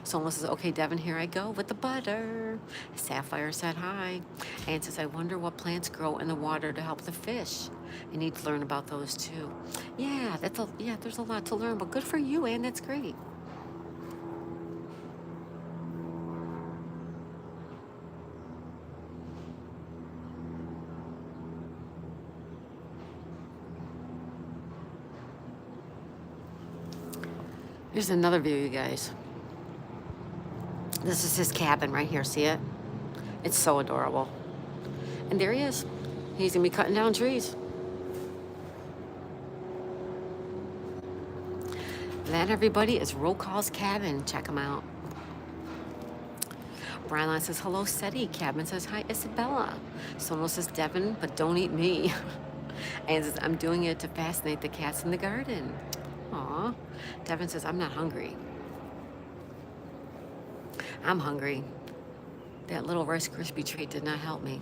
Someone says, okay, Devin, here I go with the butter. Sapphire said hi. And says, I wonder what plants grow in the water to help the fish. You need to learn about those too. Yeah, there's a lot to learn, but good for you, Ann. That's great. Here's another view, you guys. This is his cabin right here. See it? It's so adorable. And there he is. He's going to be cutting down trees. That, everybody, is Roll Call's Cabin. Check him out. Brylon says, hello, Seti. Cabin says, hi, Isabella. Sonal says, Devin, but don't eat me. And says, I'm doing it to fascinate the cats in the garden. Aw. Devin says, I'm not hungry. I'm hungry. That little Rice Krispie treat did not help me.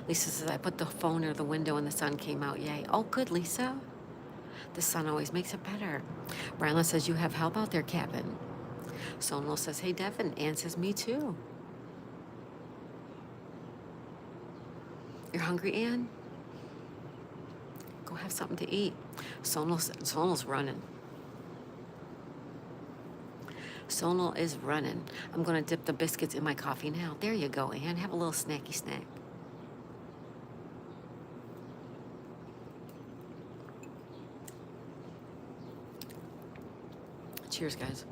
Lisa says, I put the phone near the window and the sun came out. Yay. Oh, good, Lisa. The sun always makes it better. Brylon says, you have help out there, Cabin. Sonal says, hey, Devin. Ann says, me too. You're hungry, Ann? Go have something to eat. Sonal's running. Sonal is running. I'm going to dip the biscuits in my coffee now. There you go, Ann. Have a little snacky snack. Cheers, guys.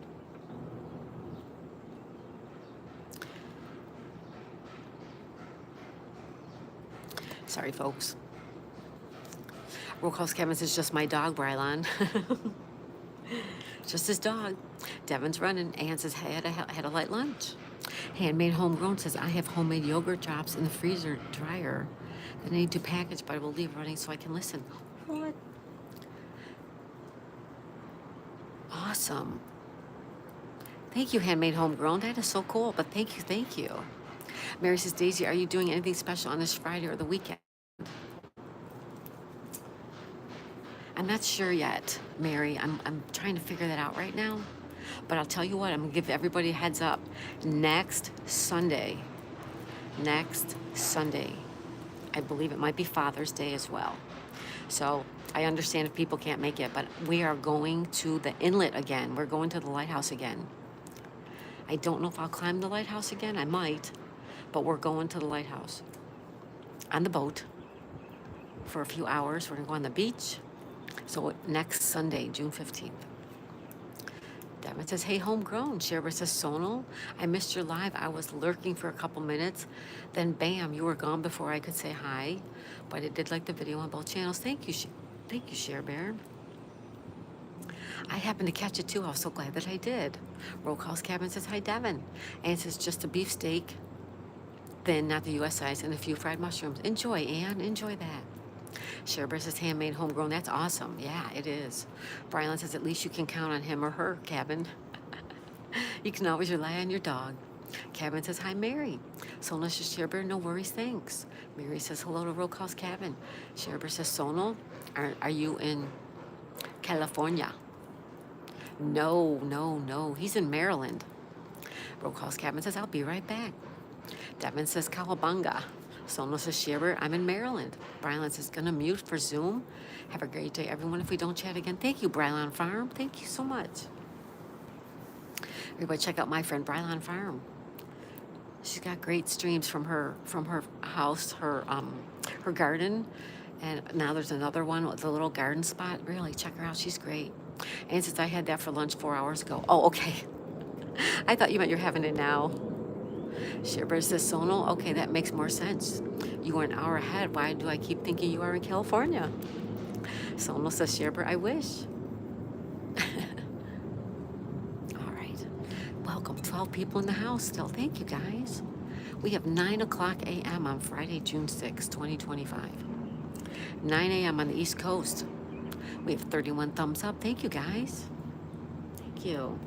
Sorry, folks. Roll Calls Kevin says, just my dog, Brylon. Just his dog. Devin's running. Ann says, hey, I had a light lunch. Handmade Homegrown says, I have homemade yogurt drops in the freezer dryer that I need to package, but I will leave running so I can listen. What? Awesome. Thank you, Handmade Homegrown. That is so cool, but thank you, thank you. Mary says, Daisy, are you doing anything special on this Friday or the weekend? I'm not sure yet, Mary. I'm trying to figure that out right now. But I'll tell you what, I'm going to give everybody a heads up. Next Sunday, I believe it might be Father's Day as well. So I understand if people can't make it, but we are going to the inlet again. We're going to the lighthouse again. I don't know if I'll climb the lighthouse again. I might, but we're going to the lighthouse on the boat for a few hours. We're going to go on the beach. So next Sunday, June 15th. Devin says, hey, Homegrown. Sherbert says, Sonal, I missed your live. I was lurking for a couple minutes. Then, bam, you were gone before I could say hi. But I did like the video on both channels. Thank you, Share Bear. I happened to catch it, too. I was so glad that I did. Roll Calls Cabin says, hi, Devin. And says, just a beefsteak, thin, not the U.S. size, and a few fried mushrooms. Enjoy, Ann. Enjoy that. Sherbert says, handmade, homegrown. That's awesome. Yeah, it is. Brylon says, at least you can count on him or her, Cabin. You can always rely on your dog. Cabin says, hi, Mary. Sonal says, Sherbert, no worries, thanks. Mary says, hello to Roll Calls Cabin. Sherbert says, Sonal, are you in California? No. He's in Maryland. Roll Calls Cabin says, I'll be right back. Devin says, Cowabunga. Sono says, Sherbert, I'm in Maryland. Brylan says, gonna mute for Zoom. Have a great day, everyone. If we don't chat again, thank you, Brylan Farm. Thank you so much. Everybody check out my friend Brylan Farm. She's got great streams from her house, her garden, and now there's another one with a little garden spot. Really, check her out. She's great. And since I had that for lunch 4 hours ago. Oh, okay. I thought you meant you're having it now. Sherbert says, Sonal, okay, that makes more sense. You are an hour ahead. Why do I keep thinking you are in California? Sonal says, Sherbert, I wish. All right. Welcome, 12 people in the house still. Thank you, guys. We have 9 o'clock a.m. on Friday, June 6, 2025. 9 a.m. on the East Coast. We have 31 thumbs up. Thank you, guys. Thank you.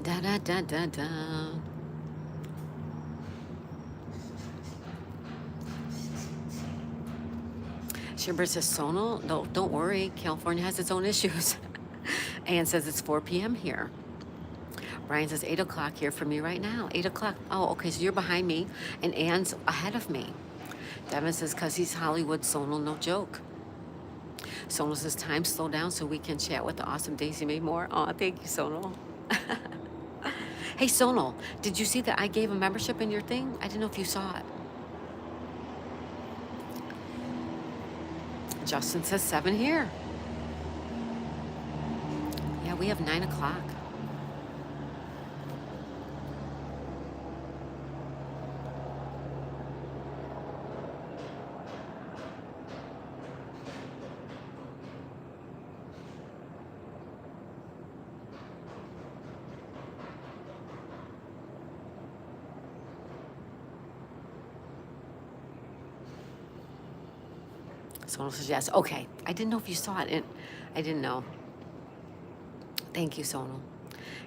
Da da da da da. Sherbert says, Sonal, no, don't worry. California has its own issues. Ann says it's 4 p.m. here. Brian says 8 o'clock here for me right now. 8 o'clock. Oh, okay, so you're behind me, and Ann's ahead of me. Devin says, because he's Hollywood, Sonal, no joke. Sonal says, time slow down so we can chat with the awesome Daisy May Moore. Oh, thank you, Sonal. Hey, Sonal, did you see that I gave a membership in your thing? I didn't know if you saw it. Justin says 7 here. Yeah, we have 9 o'clock. Sonal says yes. Okay. I didn't know if you saw it. And I didn't know. Thank you, Sonal.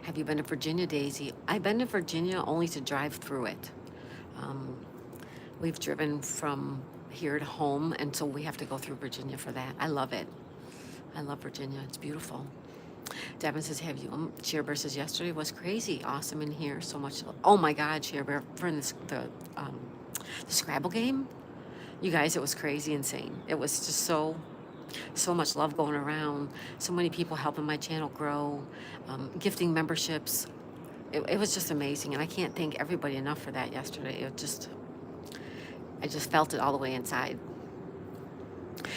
Have you been to Virginia, Daisy? I've been to Virginia only to drive through it. We've driven from here to home, and so we have to go through Virginia for that. I love it. I love Virginia. It's beautiful. Devin says, have you? Sherbert says, yesterday was crazy. Awesome in here. So much. Oh, my God, Sherbert. For the Scrabble game. You guys, it was crazy, insane. It was just so much love going around. So many people helping my channel grow, gifting memberships. It was just amazing, and I can't thank everybody enough for that yesterday. I just felt it all the way inside.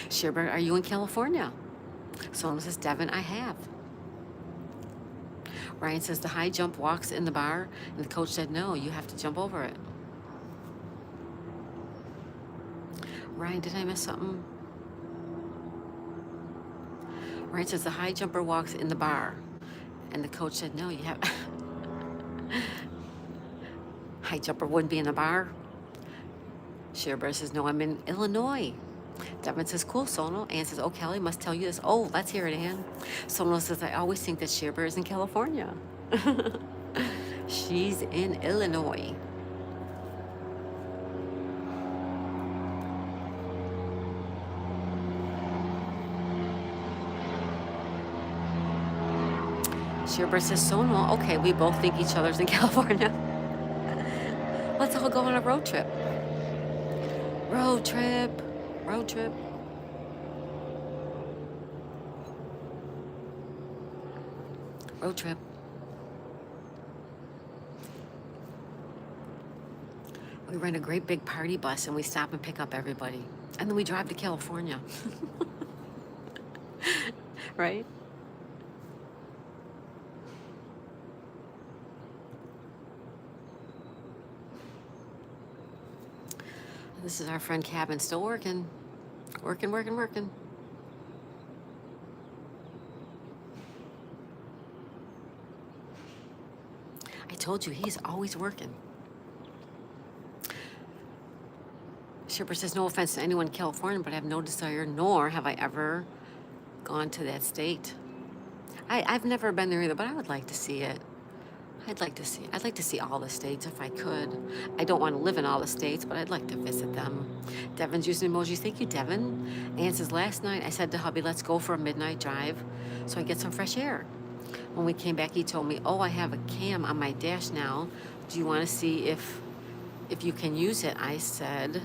Sherbert, are you in California? Someone says, Devin, I have. Ryan says, the high jump walks in the bar, and the coach said, no, you have to jump over it. Ryan, did I miss something? Ryan says the high jumper walks in the bar. And the coach said, no, you have... High jumper wouldn't be in the bar. Sherbert says, no, I'm in Illinois. Devin says, cool, Sonal. Ann says, oh, Kelly, must tell you this. Oh, let's hear it, Ann. Sonal says, I always think that Sherbert is in California. She's in Illinois. Sherbert says, Sonal, okay, we both think each other's in California. Let's all go on a road trip. Road trip. Road trip. Road trip. We rent a great big party bus and we stop and pick up everybody. And then we drive to California. Right? This is our friend Cabin, still working. Working. I told you, he's always working. Sherbert says, no offense to anyone in California, but I have no desire, nor have I ever gone to that state. I've never been there either, but I would like to see it. I'd like to see all the states if I could. I don't want to live in all the states, but I'd like to visit them. Devin's using emojis. Thank you, Devin. Ann says, last night I said to hubby, let's go for a midnight drive so I get some fresh air. When we came back, he told me, oh, I have a cam on my dash now. Do you want to see if you can use it? I said,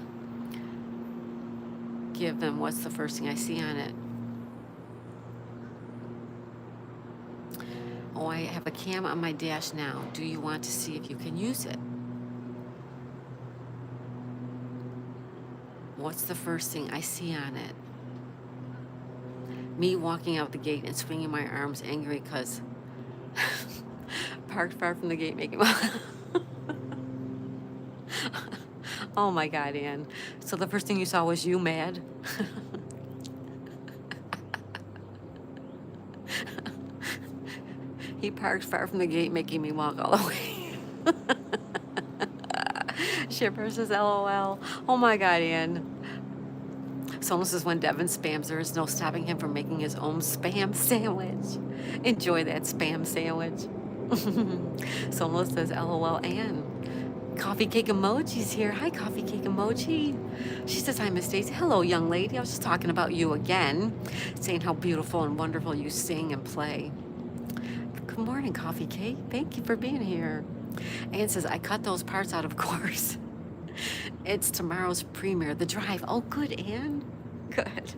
give them what's the first thing I see on it. Oh, I have a cam on my dash now. Do you want to see if you can use it? What's the first thing I see on it? Me walking out the gate and swinging my arms angry because parked far from the gate making Oh my God, Ann. So the first thing you saw was you mad? He parked far from the gate making me walk all the way. Shipper says LOL. Oh my God, Ann. Someone says when Devin spams, there is no stopping him from making his own spam sandwich. Enjoy that spam sandwich. Someone says LOL, Ann. Coffee cake emoji's here. Hi, coffee cake emoji. She says, hi, Miss Daisy. Hello, young lady. I was just talking about you again, saying how beautiful and wonderful you sing and play. Good morning, coffee cake. Thank you for being here. Ann says, I cut those parts out, of course. It's tomorrow's premiere, The Drive. Oh, good, Ann. Good.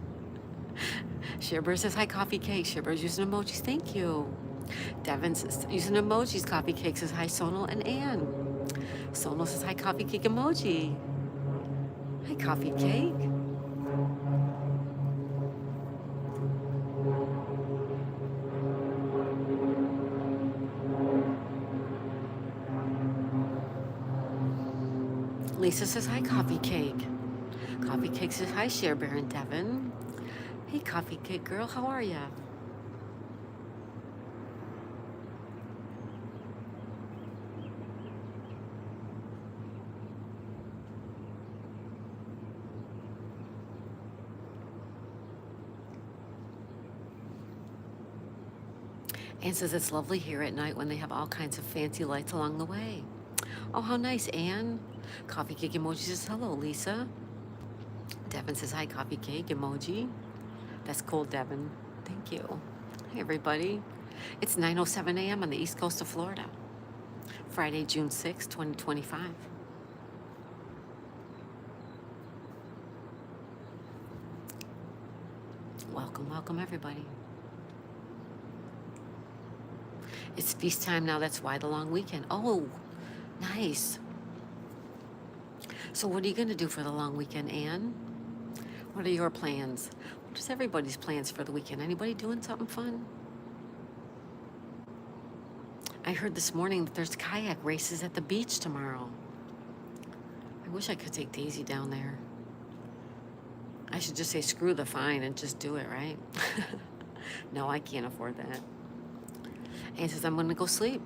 Shibber says, hi, coffee cake. Shibber's using emojis. Thank you. Devin's using emojis. Coffee cake says, hi, Sonal and Ann. Sonal says, hi, coffee cake emoji. Hi, coffee cake. Lisa says, hi, coffee cake. Coffee cake says, hi, Share Bear and Devin. Hey, coffee cake girl, how are ya? Ann says, it's lovely here at night when they have all kinds of fancy lights along the way. Oh, how nice, Ann. Coffee cake emoji says, hello, Lisa. Devin says, hi, coffee cake emoji. That's cool, Devin. Thank you. Hey, everybody. It's 9:07 a.m. on the east coast of Florida. Friday, June 6, 2025. Welcome, welcome, everybody. It's feast time now. That's why the long weekend. Oh, nice. So what are you going to do for the long weekend, Ann? What are your plans? What is everybody's plans for the weekend? Anybody doing something fun? I heard this morning that there's kayak races at the beach tomorrow. I wish I could take Daisy down there. I should just say screw the fine and just do it, right? No, I can't afford that. Ann says, I'm going to go sleep.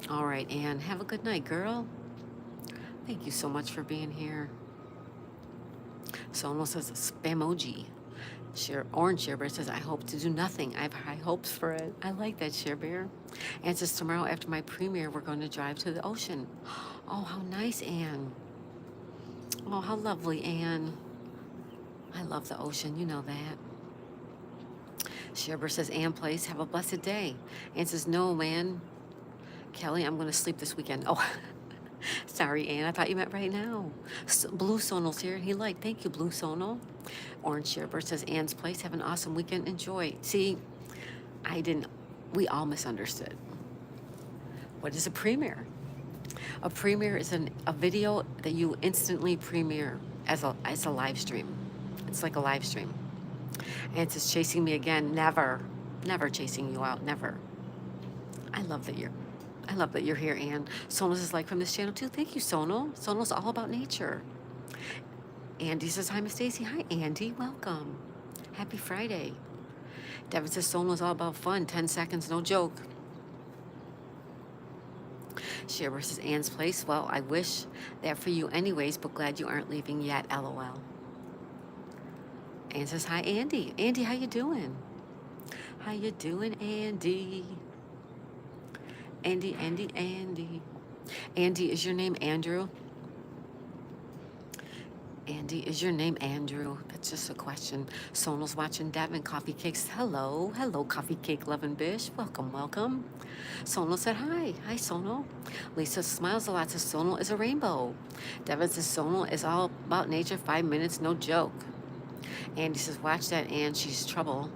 All right, Ann, have a good night, girl. Thank you so much for being here. Someone says, spamoji. Orange Share Bear says, I hope to do nothing. I have high hopes for it. I like that, Share Bear. Ann says, tomorrow after my premiere, we're going to drive to the ocean. Oh, how nice, Ann. Oh, how lovely, Ann. I love the ocean. You know that. Share Bear says, Ann, please have a blessed day. Ann says, no, man. Kelly, I'm going to sleep this weekend. Oh, sorry, Ann. I thought you meant right now. Blue Sonal's here. He liked. Thank you, Blue Sonal. Orange Sherbert says, Ann's place. Have an awesome weekend. Enjoy. See, we all misunderstood. What is a premiere? A premiere is a video that you instantly premiere as a live stream. It's like a live stream. And it says, chasing me again. Never chasing you out. Never. I love that you're here, Ann. Sonal is like from this channel too. Thank you, Sonal. Sonal's all about nature. Andy says, hi, Miss Daisy. Hi, Andy. Welcome. Happy Friday. Devin says, Sonal's all about fun. 10 seconds, no joke. Share versus Ann's place. Well, I wish that for you anyways, but glad you aren't leaving yet. LOL. Ann says, hi, Andy. Andy, how you doing? How you doing, Andy? Andy. Andy, is your name Andrew? Andy, is your name Andrew? That's just a question. Sonal's watching Devin. Coffee Cakes. Hello. Hello, Coffee Cake Loving Bish. Welcome, welcome. Sonal said hi. Hi, Sonal. Lisa smiles a lot, says Sonal is a rainbow. Devin says Sonal is all about nature, 5 minutes, no joke. Andy says, watch that, and she's trouble.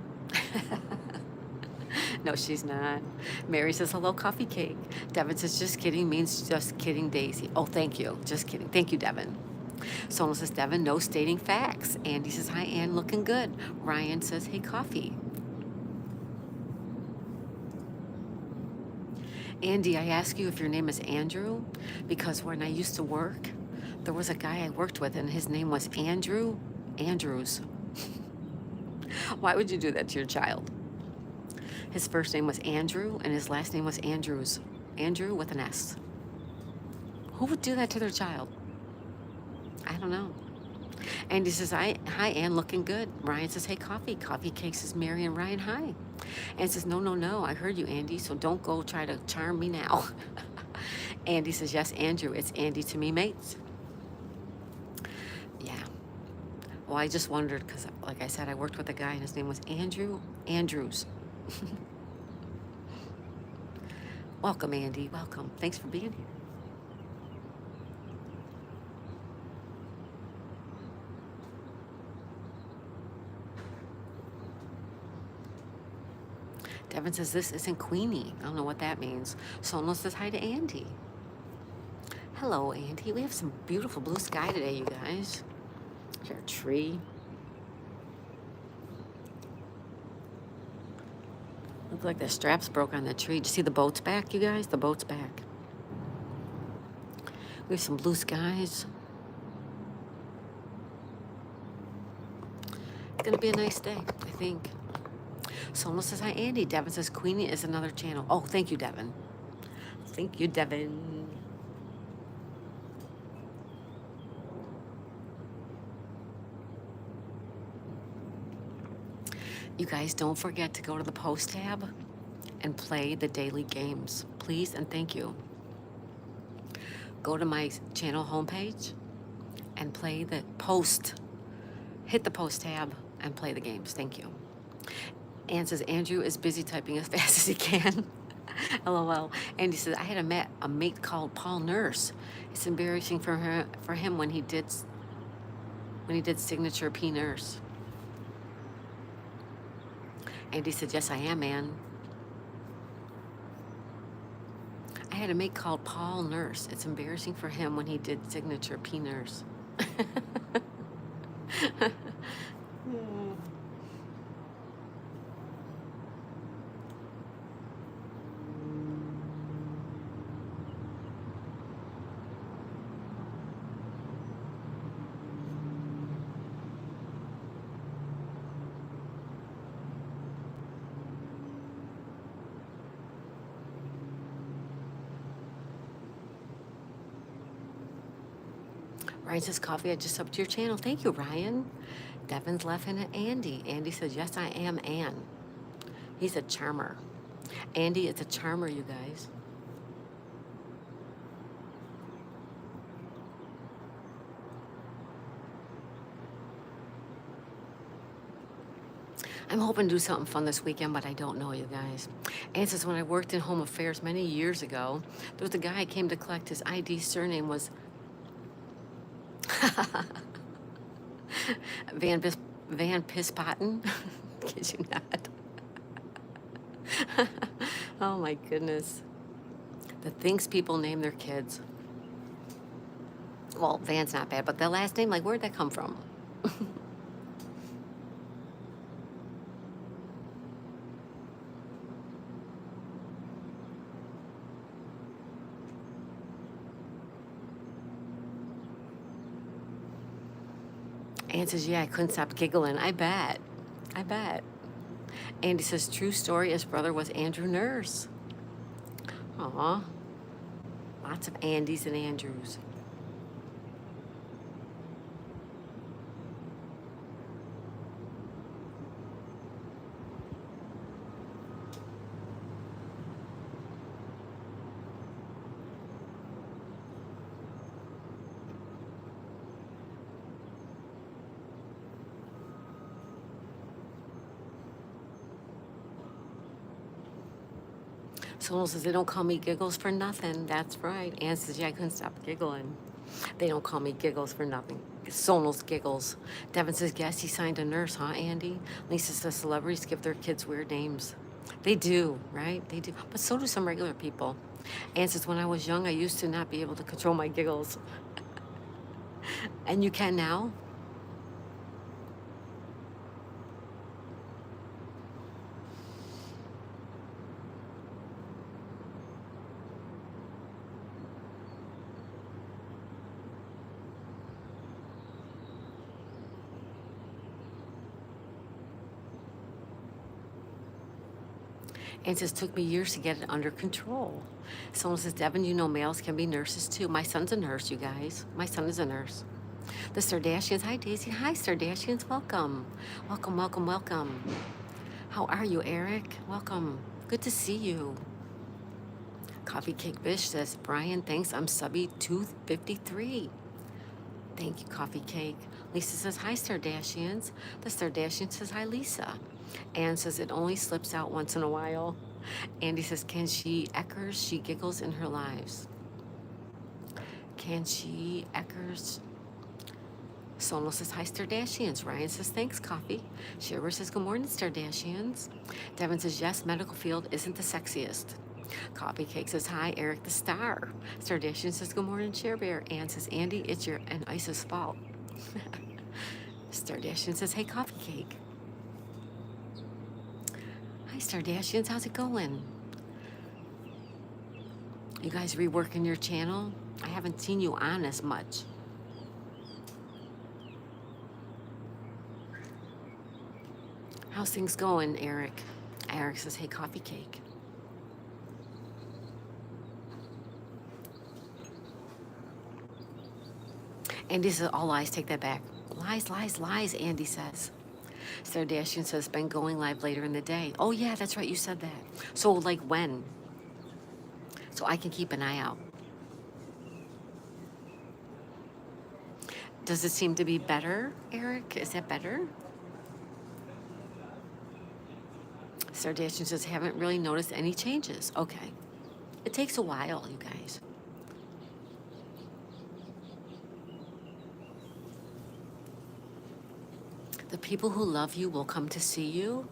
No, she's not. Mary says, hello, Coffee Cake. Devin says, just kidding means just kidding, Daisy. Oh, thank you. Just kidding. Thank you, Devin. Sonal says, Devin, no stating facts. Andy says, hi, Ann, looking good. Ryan says, hey, coffee. Andy, I ask you if your name is Andrew because when I used to work, there was a guy I worked with and his name was Andrew Andrews. Why would you do that to your child? His first name was Andrew and his last name was Andrews. Andrew with an S. Who would do that to their child? I don't know. Andy says, hi, Ann, looking good. Ryan says, hey, coffee. Coffee Cake says, Mary and Ryan, hi. Ann says, no, I heard you, Andy, so don't go try to charm me now. Andy says, yes, Andrew, it's Andy to me, mates. Yeah. Well, I just wondered because, like I said, I worked with a guy and his name was Andrew Andrews. Welcome, Andy. Welcome. Thanks for being here. Devin says, this isn't Queenie. I don't know what that means. Sonal says hi to Andy. Hello, Andy. We have some beautiful blue sky today, you guys. Is there a tree? Looks like the straps broke on the tree. Did you see the boat's back, you guys? The boat's back. We have some blue skies. It's going to be a nice day, I think. Sonal says, hi, Andy. Devin says, Queenie is another channel. Oh, thank you, Devin. Thank you, Devin. You guys, don't forget to go to the post tab and play the daily games. Please and thank you. Go to my channel homepage and play the post. Hit the post tab and play the games. Thank you. Ann says, Andrew is busy typing as fast as he can. LOL. Andy says, I had a mate called Paul Nurse. It's embarrassing for him when he did signature P Nurse. Andy said, yes, I am, Ann. I had a mate called Paul Nurse. It's embarrassing for him when he did signature P Nurse. Ryan says, coffee, I just subbed to your channel. Thank you, Ryan. Devin's laughing at Andy. Andy says, yes, I am Ann. He's a charmer. Andy is a charmer, you guys. I'm hoping to do something fun this weekend, but I don't know, you guys. Ann says, when I worked in home affairs many years ago, there was a guy who came to collect his ID. Surname was Van Pispatten. Kid you not. Oh my goodness. The things people name their kids. Well, Van's not bad, but the last name, like, where'd that come from? Ann says, yeah, I couldn't stop giggling. I bet. Andy says, true story, his brother was Andrew Nurse. Aw. Lots of Andys and Andrews. Sonal says, they don't call me Giggles for nothing. That's right. Ann says, yeah, I couldn't stop giggling. They don't call me Giggles for nothing. Sonal's giggles. Devin says, guess he signed a nurse, huh, Andy? Lisa says, celebrities give their kids weird names. They do, right? They do. But so do some regular people. Ann says, when I was young, I used to not be able to control my giggles. And you can now? And says, took me years to get it under control. Someone says, Devin, you know males can be nurses too. My son's a nurse, you guys. My son is a nurse. The Stardashians, hi Daisy. Hi Stardashians, welcome. Welcome, welcome, welcome. How are you, Eric? Welcome. Good to see you. Coffee Cake Bish says, Brian, thanks. I'm subby 253. Thank you, Coffee Cake. Lisa says, hi, Stardashians. The Stardashian says, hi, Lisa. Ann says, it only slips out once in a while. Andy says, can she Eckers? She giggles in her lives. Can she Eckers? Sonal says, hi, Stardashians. Ryan says, thanks, Coffee. Shearer says, good morning, Stardashians. Devin says, yes, medical field isn't the sexiest. Coffee Cake says, hi, Eric the Star. Stardashian says, good morning, Chair Bear. Ann says, Andy, it's your and Ice's fault. Stardashian says, hey, Coffee Cake. Hi, Stardashians, how's it going? You guys reworking your channel? I haven't seen you on as much. How's things going, Eric? Eric says, hey, Coffee Cake. Andy says, all lies, take that back. Lies, lies, lies, Andy says. Stardashian says, been going live later in the day. Oh, yeah, that's right, you said that. So, like, when? So I can keep an eye out. Does it seem to be better, Eric? Is that better? Stardashian says, haven't really noticed any changes. Okay. It takes a while, you guys. The people who love you will come to see you,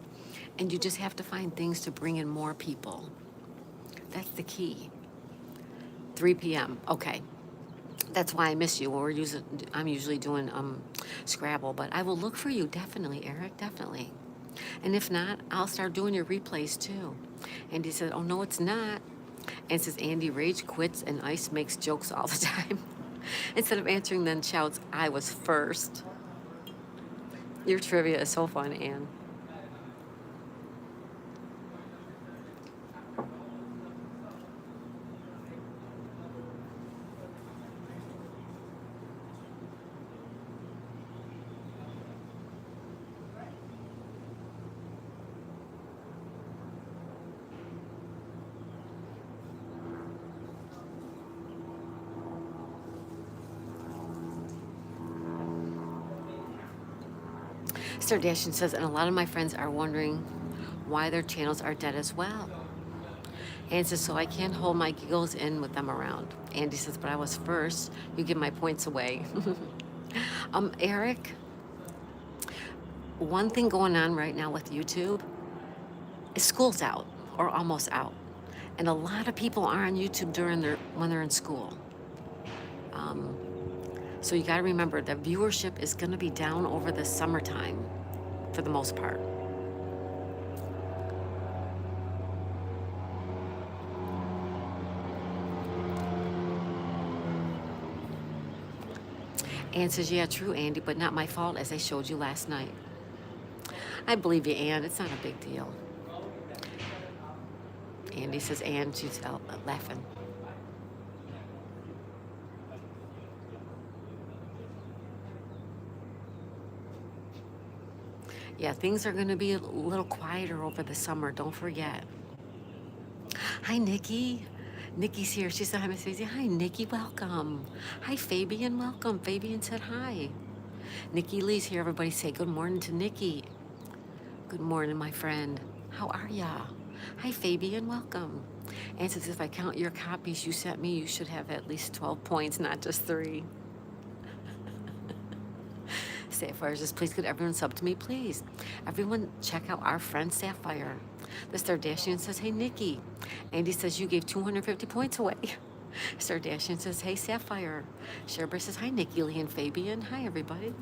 and you just have to find things to bring in more people. That's the key. 3 p.m. Okay. That's why I miss you. I'm usually doing Scrabble, but I will look for you, definitely, Eric, definitely. And if not, I'll start doing your replays too. Andy said, oh, no, it's not. And says, Andy rage quits and Ice makes jokes all the time. Instead of answering, then shouts, I was first. Your trivia is so fun, Anne. Stardashian says, and a lot of my friends are wondering why their channels are dead as well. Anne says, so I can't hold my giggles in with them around. Andy says, but I was first. You give my points away. Eric, one thing going on right now with YouTube is school's out or almost out. And a lot of people are on YouTube when they're in school. So you got to remember that viewership is going to be down over the summertime for the most part. Ann says, yeah, true, Andy, but not my fault, as I showed you last night. I believe you, Ann. It's not a big deal. Andy says, Ann, she's laughing. Yeah, things are going to be a little quieter over the summer. Don't forget. Hi, Nikki. Nikki's here. She said hi, Miss Daisy. Hi, Nikki. Welcome. Hi, Fabian. Welcome. Fabian said hi. Nikki Lee's here. Everybody say good morning to Nikki. Good morning, my friend. How are ya? Hi, Fabian. Welcome. And says, if I count your copies you sent me, you should have at least 12 points, not just 3. Sapphire says, please could everyone sub to me, please? Everyone check out our friend Sapphire. The Stardashian says, hey, Nikki. Andy says, you gave 250 points away. Stardashian says, hey, Sapphire. Sherbert says, hi, Nikki, Lee, and Fabian. Hi, everybody.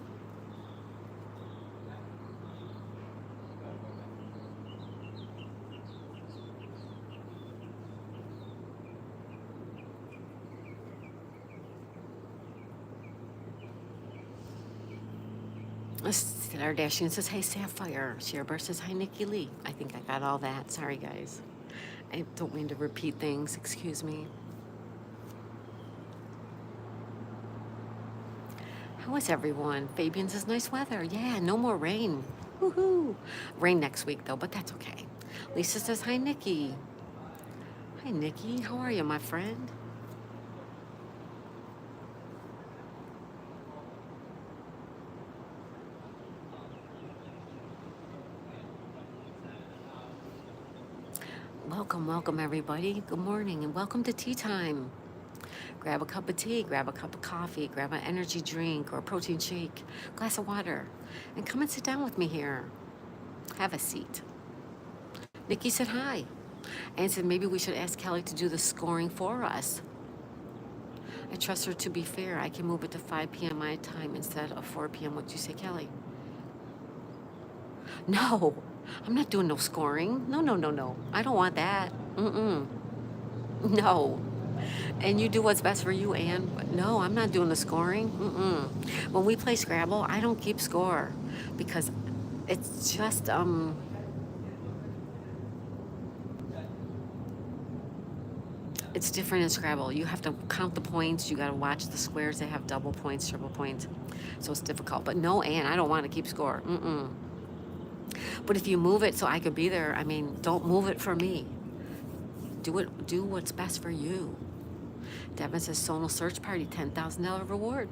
Stardashian says, hey, Sapphire. Sherbert says, hi, Nikki Lee. I think I got all that. Sorry, guys. I don't mean to repeat things. Excuse me. How is everyone? Fabian says, nice weather. Yeah, no more rain. Woohoo. Rain next week, though, but that's okay. Lisa says, hi, Nikki. Hi, Nikki. How are you, my friend? Welcome, welcome, everybody. Good morning, and welcome to tea time. Grab a cup of tea, grab a cup of coffee, grab an energy drink or a protein shake, glass of water, and come and sit down with me here. Have a seat. Nikki said hi and said maybe we should ask Kelly to do the scoring for us. I trust her to be fair. I can move it to 5 p.m. my time instead of 4 p.m. What you say, Kelly? No, I'm not doing no scoring. No, no, no, no. I don't want that. Mm-mm. No. And you do what's best for you, Ann. But no, I'm not doing the scoring. Mm-mm. When we play Scrabble, I don't keep score because it's just it's different in Scrabble. You have to count the points. You got to watch the squares. They have double points, triple points, so it's difficult. But no, Ann, I don't want to keep score. Mm-mm. But if you move it so I could be there, I mean, don't move it for me. Do what's best for you. Devin says, Sonal search party, $10,000 reward.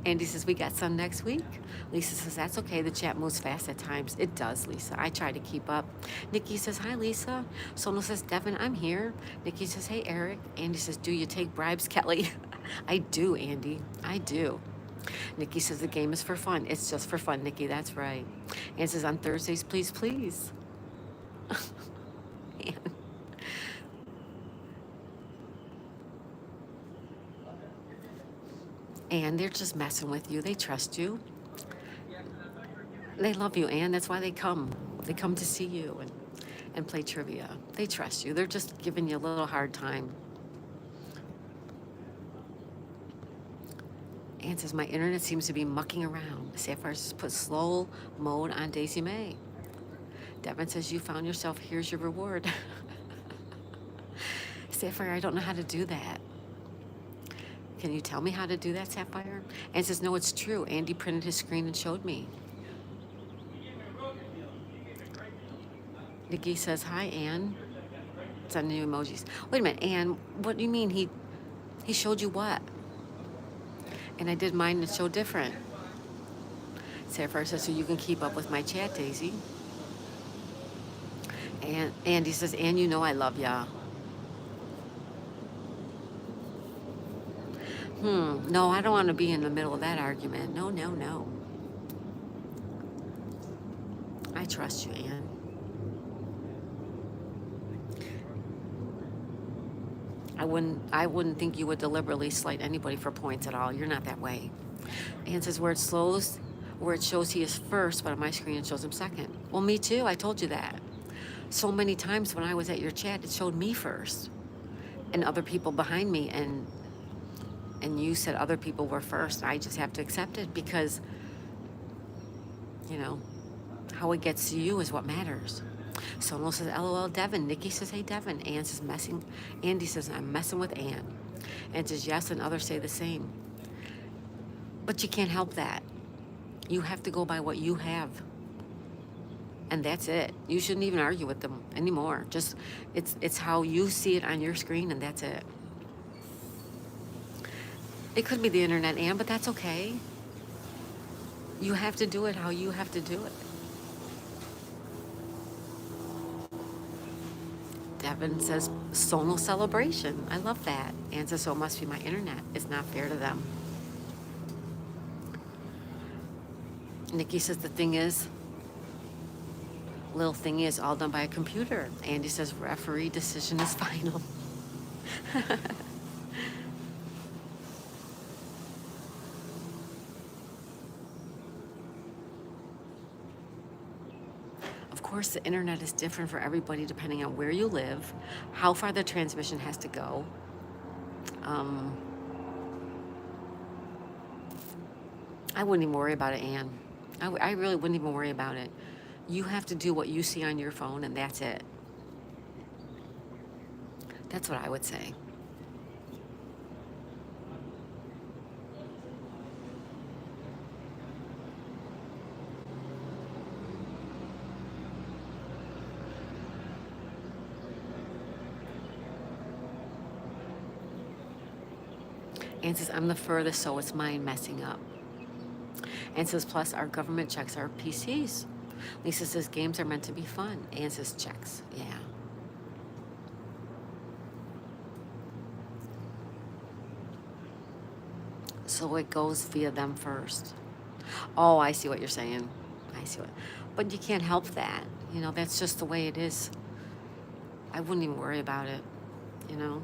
Andy says, we got some next week. Lisa says, that's okay. The chat moves fast at times. It does, Lisa. I try to keep up. Nikki says, hi, Lisa. Sonal says, Devin, I'm here. Nikki says, hey, Eric. Andy says, do you take bribes, Kelly? I do, Andy. I do. Nikki says, the game is for fun. It's just for fun, Nikki. That's right. Ann says, on Thursdays, please, please. Ann. And they're just messing with you. They trust you. They love you, Ann. That's why they come. They come to see you and play trivia. They trust you. They're just giving you a little hard time. Ann says, my internet seems to be mucking around. Sapphire says, put slow mode on Daisy May. Devin says, you found yourself. Here's your reward. Sapphire, I don't know how to do that. Can you tell me how to do that, Sapphire? Ann says, no, it's true. Andy printed his screen and showed me. Nikki says, hi, Ann. Sending you emojis. Wait a minute, Ann, what do you mean he showed you what? And I did mine to show different. Sapphire says, so you can keep up with my chat, Daisy. And Andy says, Ann, you know I love ya. No, I don't want to be in the middle of that argument. No, no, no. I trust you, Ann. I wouldn't think you would deliberately slight anybody for points at all. You're not that way. Ann says, where it shows he is first, but on my screen it shows him second. Well, me too. I told you that. So many times when I was at your chat, it showed me first and other people behind me, and you said other people were first. I just have to accept it because, you know, how it gets to you is what matters. Sonal says, LOL, Devin. Nikki says, hey, Devin. Ann says, messing. Andy says, I'm messing with Ann. Ann says, yes, and others say the same. But you can't help that. You have to go by what you have. And that's it. You shouldn't even argue with them anymore. Just, it's how you see it on your screen, and that's it. It could be the internet, Ann, but that's okay. You have to do it how you have to do it. Devin says, Sonal celebration. I love that. Ann says, so it must be my internet. It's not fair to them. Nikki says, the thing is, little thing is all done by a computer. Andy says, referee decision is final. Of course, the internet is different for everybody depending on where you live, how far the transmission has to go. I wouldn't even worry about it, Ann. I really wouldn't even worry about it. You have to do what you see on your phone, and that's it. That's what I would say. Ann says, I'm the furthest, so it's mine messing up. Ann says, plus our government checks our PCs. Lisa says, games are meant to be fun. Ann says, checks. Yeah. So it goes via them first. Oh, I see what you're saying. I see what. But you can't help that. You know, that's just the way it is. I wouldn't even worry about it, you know.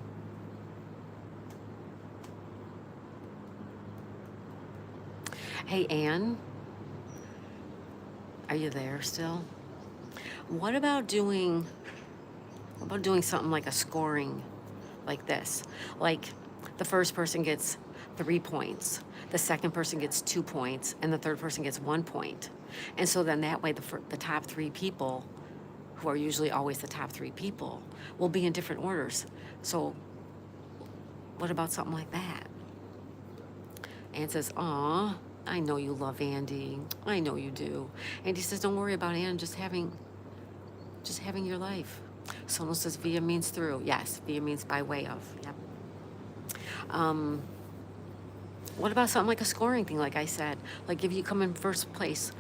Hey, Ann, are you there still? What about doing something like a scoring like this? Like the first person gets 3 points, the second person gets 2 points, and the third person gets 1 point. And so then that way the top 3 people, who are usually always the top 3 people, will be in different orders. So what about something like that? Ann says, aw, I know you love Andy. I know you do. Andy says, don't worry about Ann, just having your life. Sonal says via means through. Yes, via means by way of. Yep. What about something like a scoring thing, like I said? Like if you come in first place,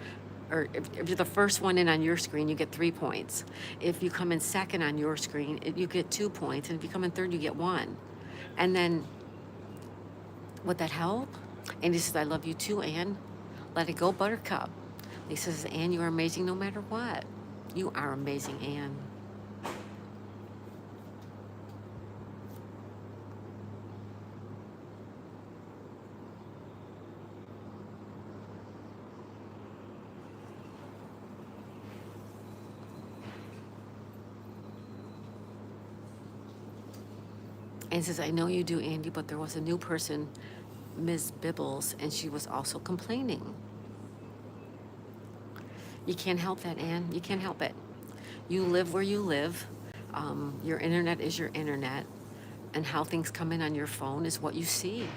or if you're the first one in on your screen, you get 3 points. If you come in second on your screen, you get 2 points. And if you come in third, you get 1. And then, would that help? Andy says, I love you too, Ann. Let it go, Buttercup. Lisa says, Ann, you are amazing no matter what. You are amazing, Ann. Ann says, I know you do, Andy, but there was a new person, Ms. Bibbles, and she was also complaining. You can't help that, Ann. You can't help it. You live where you live. Your internet is your internet. And how things come in on your phone is what you see.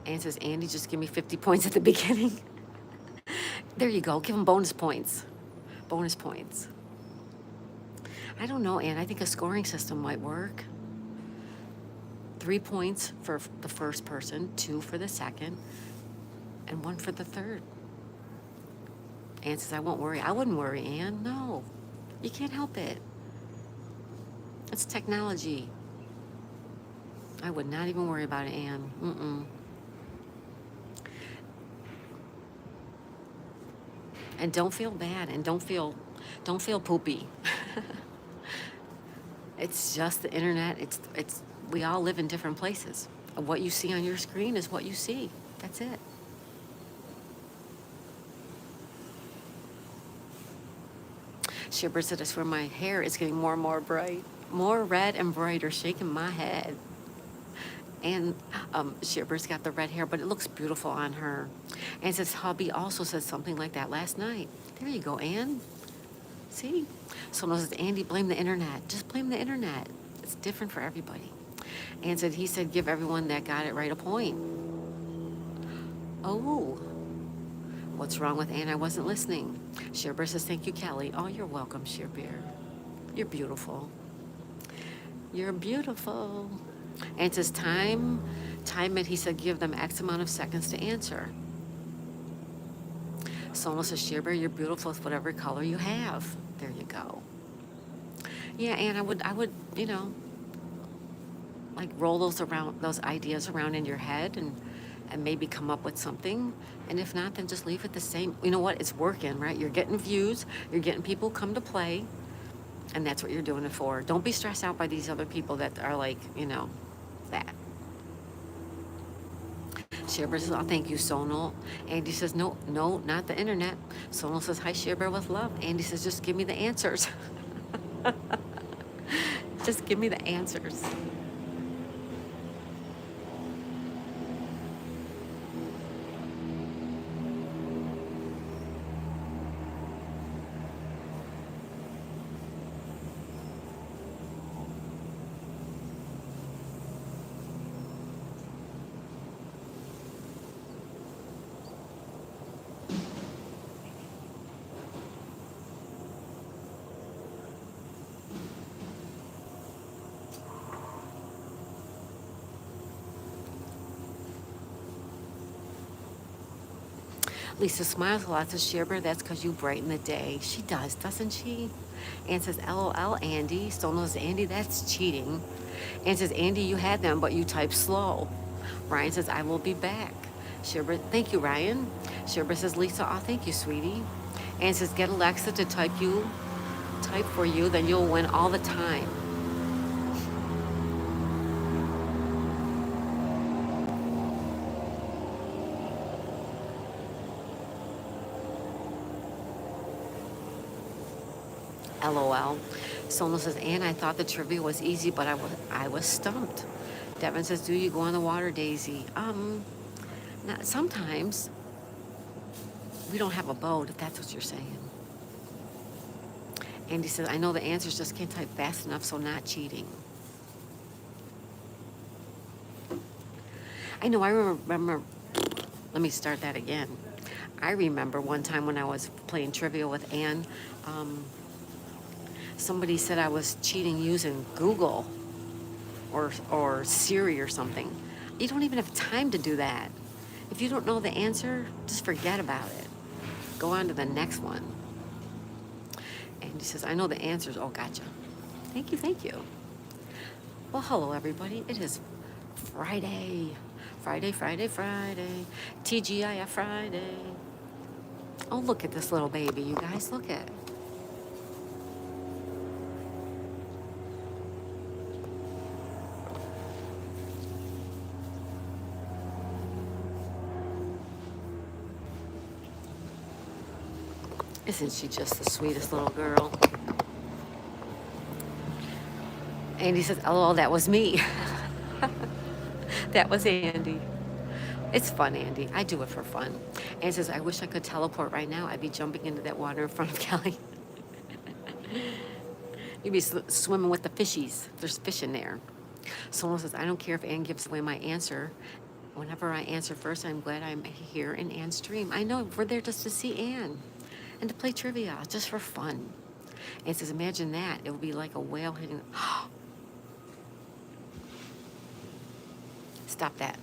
Ann says, Andy, just give me 50 points at the beginning. There you go. Give them bonus points. Bonus points. I don't know, Ann. I think a scoring system might work. 3 points for the first person, 2 for the second, and 1 for the third. Ann says, I won't worry. I wouldn't worry, Ann. No. You can't help it. It's technology. I would not even worry about it, Ann. Mm-mm. And don't feel bad, and don't feel poopy. It's just the internet. It's we all live in different places. What you see on your screen is what you see. That's it. Shipper said, I swear my hair is getting more and more bright. More red and brighter, shaking my head. And Shipper's got the red hair, but it looks beautiful on her. And says, hubby also said something like that last night. There you go, Ann. See? Someone says, Andy, blame the internet. Just blame the internet. It's different for everybody. Ann said, he said, give everyone that got it right a point. Oh. What's wrong with Ann? I wasn't listening. Shearbear says, thank you, Kelly. Oh, you're welcome, Shearbear. You're beautiful. You're beautiful. And it says, time it, he said, give them X amount of seconds to answer. Sonal says, Shearbear, you're beautiful with whatever color you have. There you go. Yeah, and I would, like roll those ideas around in your head and maybe come up with something. And if not, then just leave it the same. You know what? It's working, right? You're getting views, you're getting people come to play, and that's what you're doing it for. Don't be stressed out by these other people that are like, that. Shearbear says, oh, thank you, Sonal. Andy says, no, no, not the internet. Sonal says, hi, Shearbear with love. Andy says, just give me the answers. Just give me the answers. Lisa smiles a lot, says Shearbear, that's because you brighten the day. She does, doesn't she? Ann says, LOL, Andy. Sonal says, Andy, that's cheating. Ann says, Andy, you had them, but you typed slow. Ryan says, I will be back. Shearbear, thank you, Ryan. Shearbear says, Lisa, oh, thank you, sweetie. Ann says, get Alexa to type for you, then you'll win all the time. LOL. Sonal says, Ann, I thought the trivia was easy, but I was stumped. Devin says, do you go on the water, Daisy? Not, sometimes. We don't have a boat, if that's what you're saying. Andy says, I know the answers, just can't type fast enough, so not cheating. I know, I remember, let me start that again. I remember one time when I was playing trivia with Ann, somebody said I was cheating using Google or Siri or something. You don't even have time to do that. If you don't know the answer, just forget about it. Go on to the next one. And he says, I know the answers. Oh, gotcha. Thank you, thank you. Well, hello, everybody. It is Friday. Friday. TGIF Friday. Oh, look at this little baby, you guys. Look at it. Isn't she just the sweetest little girl? Andy says, LOL, that was me. That was Andy. It's fun, Andy. I do it for fun. Andy says, I wish I could teleport right now. I'd be jumping into that water in front of Kelly. You'd be swimming with the fishies. There's fish in there. Someone says, I don't care if Ann gives away my answer. Whenever I answer first, I'm glad I'm here in Ann's stream. I know, we're there just to see Ann and to play trivia, just for fun. And it says, imagine that. It would be like a whale hitting. Stop that.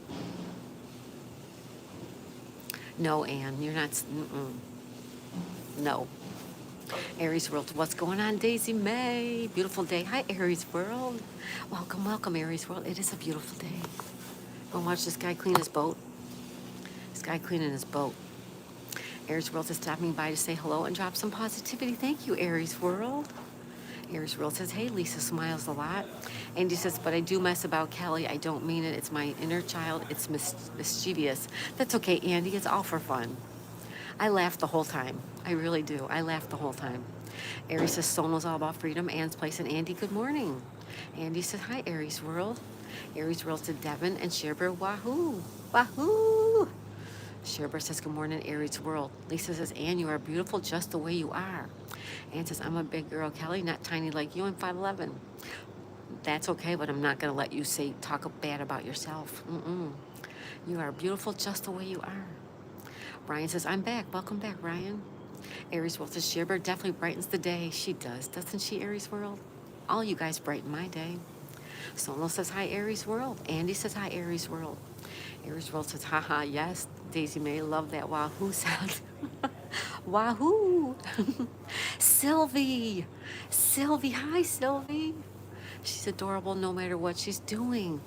No, Ann, you're not. No. Aries World, what's going on, Daisy May? Beautiful day. Hi, Aries World. Welcome, welcome, Aries World. It is a beautiful day. Go watch this guy clean his boat. This guy cleaning his boat. Aries World is stopping by to say hello and drop some positivity. Thank you, Aries World. Aries World says, hey, Lisa smiles a lot. Andy says, but I do mess about Kelly. I don't mean it. It's my inner child. It's mischievous. That's okay, Andy. It's all for fun. I laugh the whole time. I really do. I laugh the whole time. Aries says, Sonal's all about freedom. Ann's place. And Andy, good morning. Andy says, hi, Aries World. Aries World said, Devin and Shearbear, wahoo. Wahoo. Shearbear says, good morning, Aries World. Lisa says, Ann, you are beautiful just the way you are. Ann says, I'm a big girl, Kelly, not tiny like you. I'm 5'11". That's okay, but I'm not going to let you talk bad about yourself. You are beautiful just the way you are. Ryan says, I'm back. Welcome back, Ryan. Aries World says, Shearbear definitely brightens the day. She does, doesn't she, Aries World? All you guys brighten my day. Sonal says, hi, Aries World. Andy says, hi, Aries World. Aries World says, haha, yes. Daisy May, love that wahoo sound. Wahoo. Sylvie. Sylvie, hi, Sylvie. She's adorable no matter what she's doing.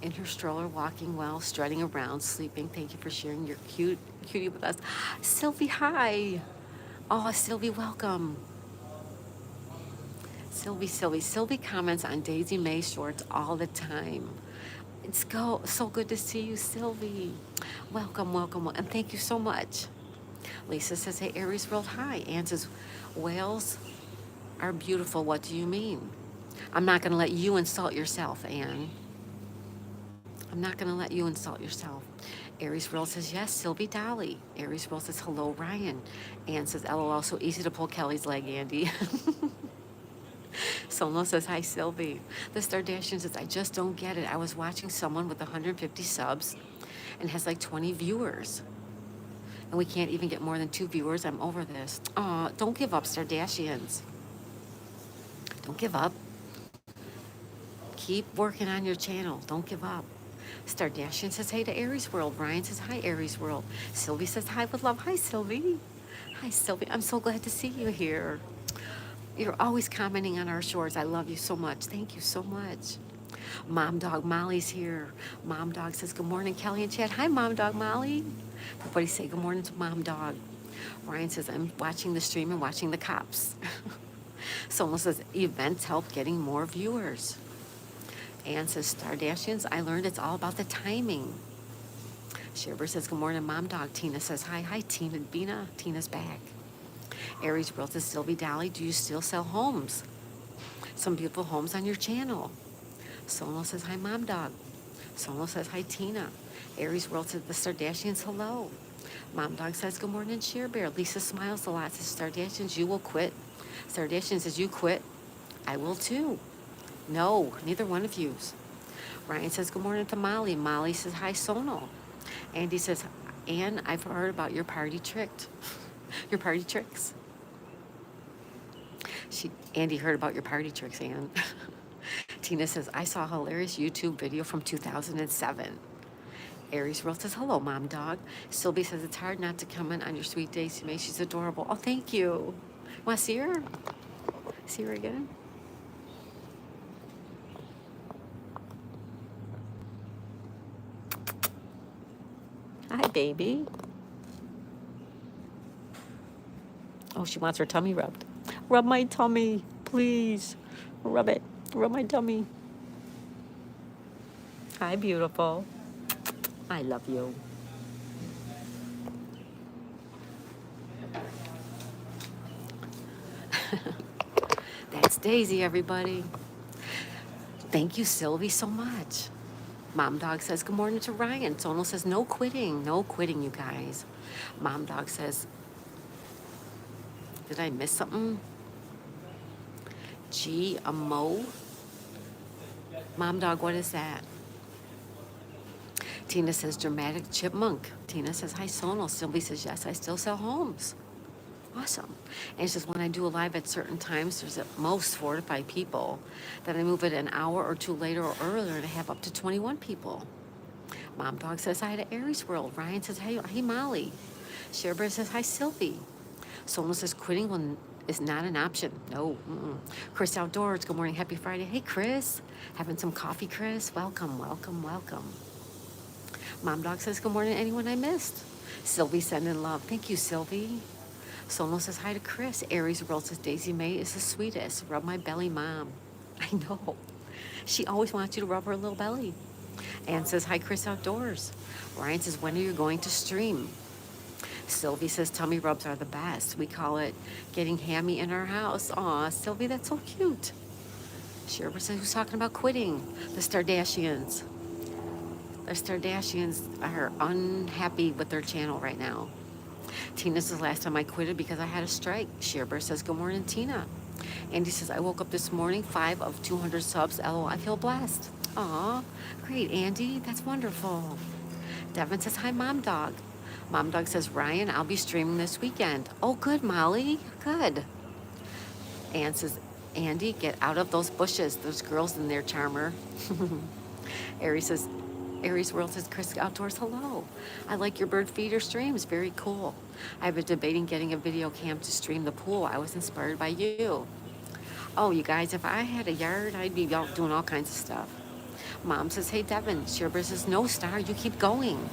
In her stroller, walking well, strutting around, sleeping. Thank you for sharing your cutie with us. Sylvie, hi. Oh, Sylvie, welcome. Sylvie comments on Daisy May shorts all the time. So good to see you, Sylvie. Welcome, and thank you so much. Lisa says, hey, Aries World, hi. Ann says, whales are beautiful. What do you mean? I'm not going to let you insult yourself, Ann. I'm not going to let you insult yourself. Aries World says, yes, Sylvie Dolly. Aries World says, hello, Ryan. Ann says, LOL, so easy to pull Kelly's leg, Andy. Sono says, hi, Sylvie. The Stardashian says, I just don't get it. I was watching someone with 150 subs and has like 20 viewers. And we can't even get more than 2 viewers. I'm over this. Aw, don't give up, Stardashians. Don't give up. Keep working on your channel. Don't give up. Stardashian says, hey to Aries World. Ryan says, hi, Aries World. Sylvie says, hi with love. Hi, Sylvie. Hi, Sylvie. I'm so glad to see you here. You're always commenting on our shorts. I love you so much. Thank you so much. Mom Dog Molly's here. Mom Dog says, good morning, Kelly and Chad. Hi, Mom Dog Molly. Everybody say good morning to Mom Dog. Ryan says, I'm watching the stream and watching the cops. Someone says, events help getting more viewers. Ann says, Stardashians, I learned it's all about the timing. Shiver says, good morning, Mom Dog. Tina says, hi. Hi, Tina. Bina. Tina's back. Aries World says, Sylvie Dolly, do you still sell homes? Some beautiful homes on your channel. Sono says, hi, Mom Dog. Sono says, hi, Tina. Aries World says, the Stardashians, hello. Mom Dog says, good morning, Share Bear. Lisa smiles a lot, says, Stardashians, you will quit. Stardashian says, you quit. I will too. No, neither one of yous. Ryan says, good morning to Molly. Molly says, hi, Sono. Andy says, Ann, I've heard about your party tricked. Your party tricks. Andy heard about your party tricks, Ann. Tina says, I saw a hilarious YouTube video from 2007. Aries World says, hello, Mom Dog. Sylvie says, it's hard not to comment on your sweet Daisy May. She's adorable. Oh, thank you. Want to see her? See her again? Hi, baby. Oh, she wants her tummy rubbed. Rub my tummy, please. Rub it. Rub my tummy. Hi, beautiful. I love you. That's Daisy, everybody. Thank you, Sylvie, so much. Mom Dog says, good morning to Ryan. Sono says, no quitting. No quitting, you guys. Mom Dog says, did I miss something? GMO? Mom Dog, what is that? Tina says, dramatic chipmunk. Tina says, hi, Sono. Sylvie says, yes, I still sell homes. Awesome. And she says, when I do a live at certain times, there's at most 4 to 5 people. Then I move it an hour or 2 later or earlier and I have up to 21 people. Mom Dog says, hi to Aries World. Ryan says, hey, Molly. Sharebear says, hi, Sylvie. Someone says, quitting is not an option. No. Chris Outdoors, good morning, happy Friday. Hey, Chris. Having some coffee, Chris? Welcome, welcome, welcome. Mom Dog says, good morning, anyone I missed? Sylvie sending love. Thank you, Sylvie. Sono says, hi to Chris. Aries World says, Daisy May is the sweetest. Rub my belly, Mom. I know. She always wants you to rub her little belly. Ann says, hi, Chris Outdoors. Ryan says, when are you going to stream? Sylvie says, tummy rubs are the best. We call it getting hammy in our house. Aw, Sylvie, that's so cute. Sherber says, who's talking about quitting? The Stardashians. The Stardashians are unhappy with their channel right now. Tina says, last time I quitted because I had a strike. Sherber says, good morning, Tina. Andy says, I woke up this morning, 5 of 200 subs. LOL, I feel blessed. Aw, great, Andy. That's wonderful. Devin says, hi, Mom Dog. Mom Dog says, Ryan, I'll be streaming this weekend. Oh, good, Molly. Good. Ann says, Andy, get out of those bushes. There's girls in there, Charmer. Aries says, Aries World says, Chris Outdoors, hello. I like your bird feeder streams. Very cool. I've been debating getting a video cam to stream the pool. I was inspired by you. Oh, you guys, if I had a yard, I'd be out doing all kinds of stuff. Mom says, hey, Devin. Sherbert says, no, Star, you keep going.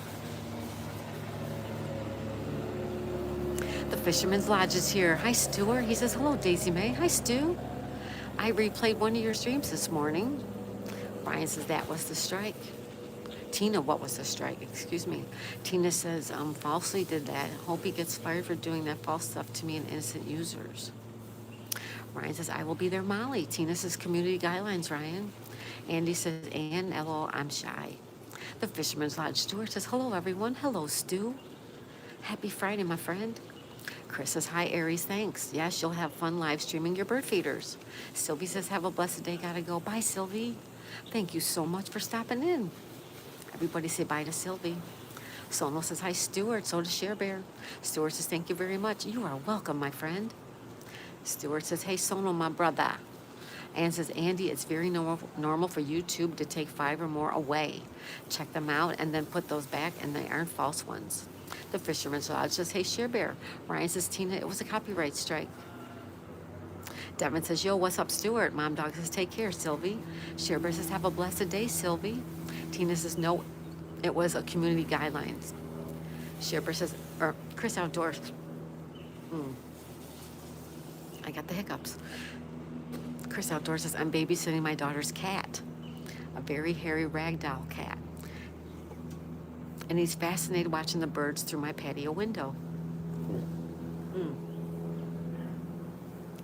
The Fisherman's Lodge is here. Hi, Stuart. He says, hello, Daisy May. Hi, Stu. I replayed one of your streams this morning. Brian says, that was the strike. Tina, what was the strike? Excuse me. Tina says, falsely did that. Hope he gets fired for doing that false stuff to me and innocent users. Ryan says, I will be there, Molly. Tina says, community guidelines, Ryan. Andy says, Ann, LO, I'm shy. The Fisherman's Lodge. Stuart says, hello, everyone. Hello, Stu. Happy Friday, my friend. Chris says, hi, Aries, thanks. Yes, you'll have fun live streaming your bird feeders. Sylvie says, have a blessed day. Gotta go. Bye, Sylvie. Thank you so much for stopping in. Everybody say bye to Sylvie. Sono says, hi, Stuart. So does Share Bear. Stuart says, thank you very much. You are welcome, my friend. Stuart says, hey, Sono, my brother. Ann says, Andy, it's very normal for YouTube to take 5 or more away. Check them out and then put those back, and they aren't false ones. The Fisherman's Lodge says, hey, Share Bear. Ryan says, Tina, it was a copyright strike. Devin says, yo, what's up, Stuart? Mom Dog says, take care, Sylvie. Share Bear says, have a blessed day, Sylvie. Tina says, no, it was a community guidelines. Share Bear says, or Chris Outdoors. I got the hiccups. Chris Outdoors says, I'm babysitting my daughter's cat, a very hairy ragdoll cat. And he's fascinated watching the birds through my patio window.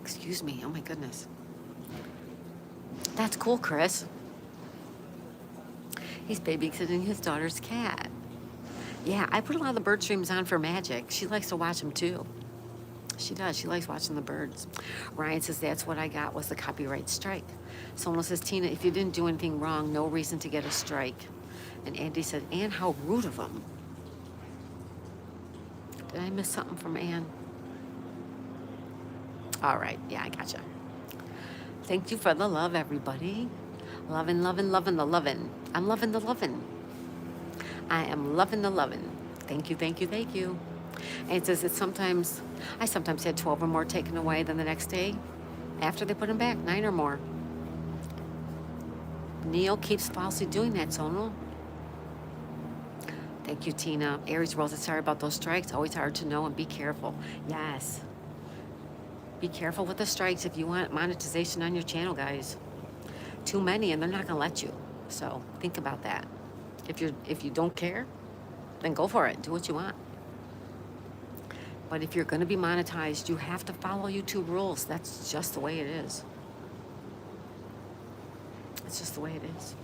Excuse me, oh my goodness. That's cool, Chris. He's babysitting his daughter's cat. Yeah, I put a lot of the bird streams on for Magic. She likes to watch them too. She does. She likes watching the birds. Ryan says, that's what I got was the copyright strike. Someone says, Tina, if you didn't do anything wrong, no reason to get a strike. And Andy said, Ann, how rude of him. Did I miss something from Ann? All right. Yeah, I gotcha. Thank you for the love, everybody. Loving, loving, loving the loving. I'm loving the loving. I am loving the loving. Thank you, thank you, thank you. And it says that I sometimes had 12 or more taken away than the next day after they put them back, 9 or more. Neil keeps falsely doing that, Sonal. Thank you, Tina. Aries World is sorry about those strikes. Always hard to know, and be careful. Yes. Be careful with the strikes if you want monetization on your channel, guys. Too many, and they're not going to let you. So think about that. If you don't care, then go for it. Do what you want. But if you're going to be monetized, you have to follow YouTube rules. That's just the way it is. It's just the way it is.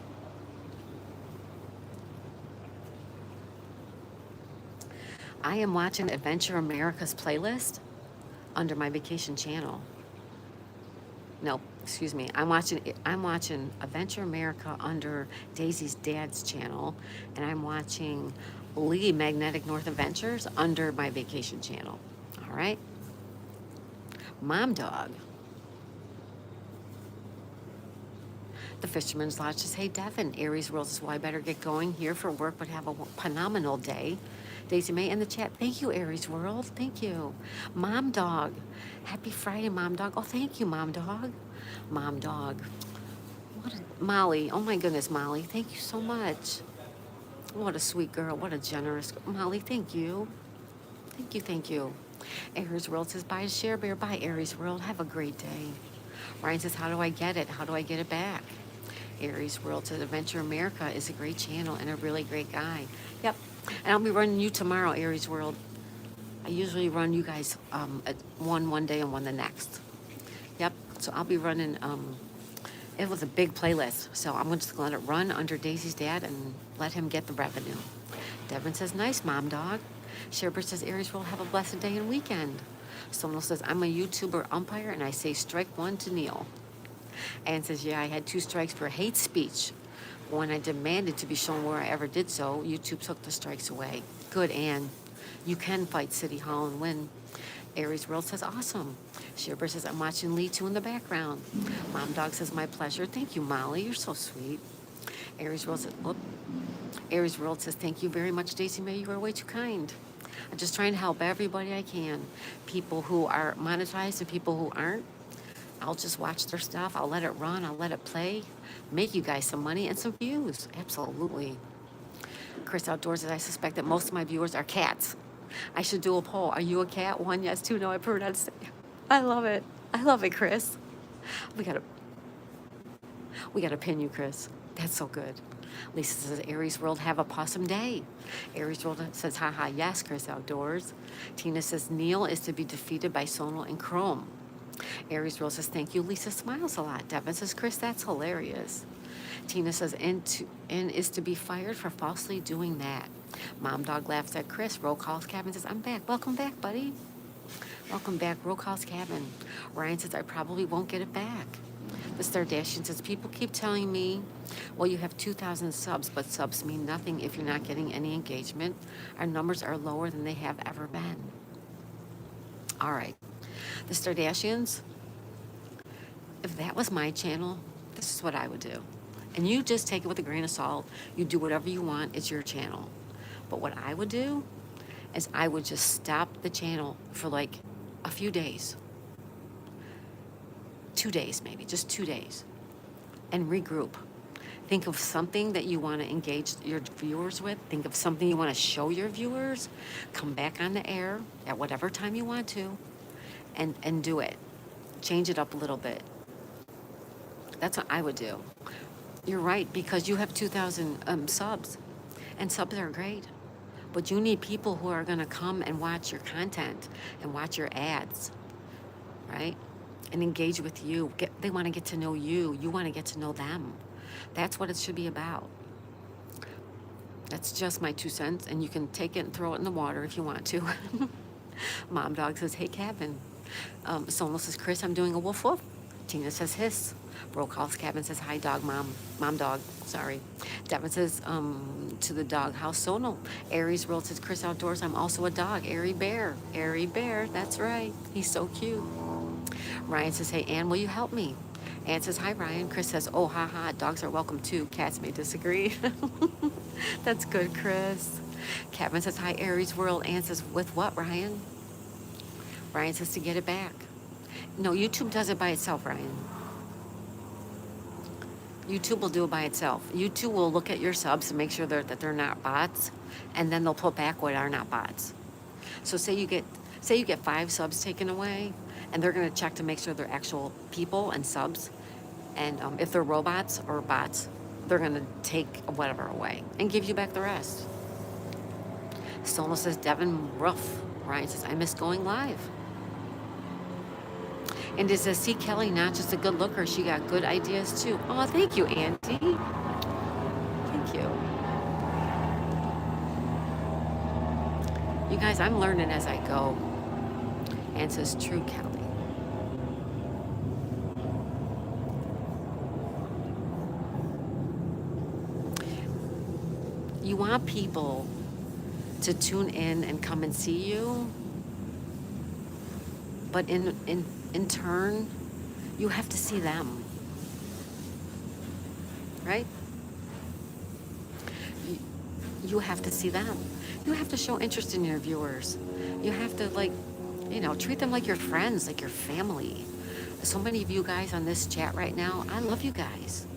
I am watching Adventure America's playlist under my vacation channel. No, excuse me. I'm watching Adventure America under Daisy's dad's channel, and I'm watching Lee Magnetic North Adventures under my vacation channel. All right. Mom Dog. The Fisherman's Lodge says, hey, Devin, Aries World says, well, I better get going here for work, but have a phenomenal day. Daisy May in the chat. Thank you, Aries World. Thank you. Mom Dog. Happy Friday, Mom Dog. Oh, thank you, Mom Dog. Mom Dog. Molly. Oh, my goodness, Molly. Thank you so much. What a sweet girl. What a generous Molly, thank you. Thank you, thank you. Aries World says, bye, Share Bear. Bye, Aries World. Have a great day. Ryan says, how do I get it? How do I get it back? Aries World says, Adventure America is a great channel and a really great guy. Yep. And I'll be running you tomorrow, Aries World. I usually run you guys at one day and one the next. Yep. So I'll be running, it was a big playlist. So I'm just going to let it run under Daisy's dad and let him get the revenue. Devin says, nice, Mom Dog. Sherbert says, Aries World, have a blessed day and weekend. Someone else says, I'm a YouTuber umpire and I say strike 1 to Neil. Ann says, yeah, I had 2 strikes for hate speech. When I demanded to be shown where I ever did so, YouTube took the strikes away. Good, Ann. You can fight City Hall and win. Aries World says, awesome. Sherbert says, I'm watching Lee too in the background. Mom Dog says, my pleasure. Thank you, Molly. You're so sweet. Aries World says, whoop. Aries World says, thank you very much, Daisy May. You are way too kind. I'm just trying to help everybody I can. People who are monetized and people who aren't. I'll just watch their stuff. I'll let it run. I'll let it play. Make you guys some money and some views. Absolutely. Chris Outdoors says, I suspect that most of my viewers are cats. I should do a poll. Are you a cat? 1, yes, 2, no. I prefer not to say. I love it. I love it, Chris. We gotta pin you, Chris. That's so good. Lisa says, Aries World, have a possum day. Aries World says, haha, yes, Chris Outdoors. Tina says, Neil is to be defeated by Sonal and Chrome. Aries World says, thank you. Lisa smiles a lot. Devin says, Chris, that's hilarious. Tina says, and is to be fired for falsely doing that. Mom Dog laughs at Chris. Roll Calls Cabin says, I'm back. Welcome back, buddy. Welcome back, Roll Calls Cabin. Ryan says, I probably won't get it back. The Stardashian says, people keep telling me, well, you have 2,000 subs, but subs mean nothing if you're not getting any engagement. Our numbers are lower than they have ever been. All right. The Stardashians, if that was my channel, this is what I would do. And you just take it with a grain of salt. You do whatever you want. It's your channel. But what I would do is I would just stop the channel for like a few days. 2 days maybe, just 2 days. And regroup. Think of something that you want to engage your viewers with. Think of something you want to show your viewers. Come back on the air at whatever time you want to and do it. Change it up a little bit. That's what I would do. You're right, because you have 2,000 subs, and subs are great. But you need people who are going to come and watch your content and watch your ads, right? And engage with you. They want to get to know you. You want to get to know them. That's what it should be about. That's just my 2 cents, and you can take it and throw it in the water if you want to. Mom Dog says, hey, Cabin. Sonal says, Chris, I'm doing a woof woof. Tina says, hiss. Bro Calls Cabin says, hi, dog, mom dog, sorry. Devin says, to the dog house, Sonal. Aries World says, Chris Outdoors, I'm also a dog. Airy Bear, that's right. He's so cute. Ryan says, hey, Ann, will you help me? Ann says, hi, Ryan. Chris says, oh, haha, dogs are welcome too. Cats may disagree. That's good, Chris. Kevin says, hi, Aries World. Ann says, with what, Ryan? Ryan says, to get it back. No, YouTube does it by itself, Ryan. YouTube will do it by itself. YouTube will look at your subs and make sure that they're not bots, and then they'll put back what are not bots. So say you get 5 subs taken away, and they're going to check to make sure they're actual people and subs, and if they're robots or bots, they're going to take whatever away and give you back the rest. Sonal says, Devin, rough. Ryan says, I miss going live. And is C. Kelly not just a good looker? She got good ideas too. Oh, thank you, Andy. Thank you. You guys, I'm learning as I go. And says, true, Kelly. You want people to tune in and come and see you, but in turn, you have to see them, right? You have to see them. You have to show interest in your viewers. You have to, like, treat them like your friends, like your family. So many of you guys on this chat right now, I love you guys.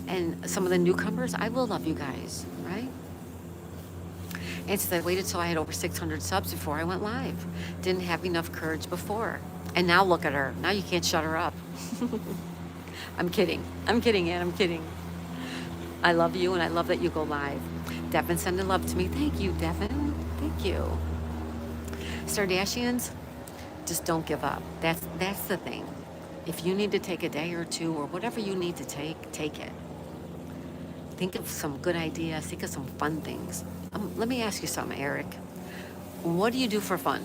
And some of the newcomers, I will love you guys, right? And since I waited till I had over 600 subs before I went live. Didn't have enough courage before. And now look at her. Now you can't shut her up. I'm kidding, Ann, I'm kidding. I love you, and I love that you go live. Devin sending love to me. Thank you, Devin. Thank you. Stardashians, just don't give up. That's the thing. If you need to take a day or 2 or whatever you need to take it. Think of some good ideas. Think of some fun things. Let me ask you something, Eric. What do you do for fun?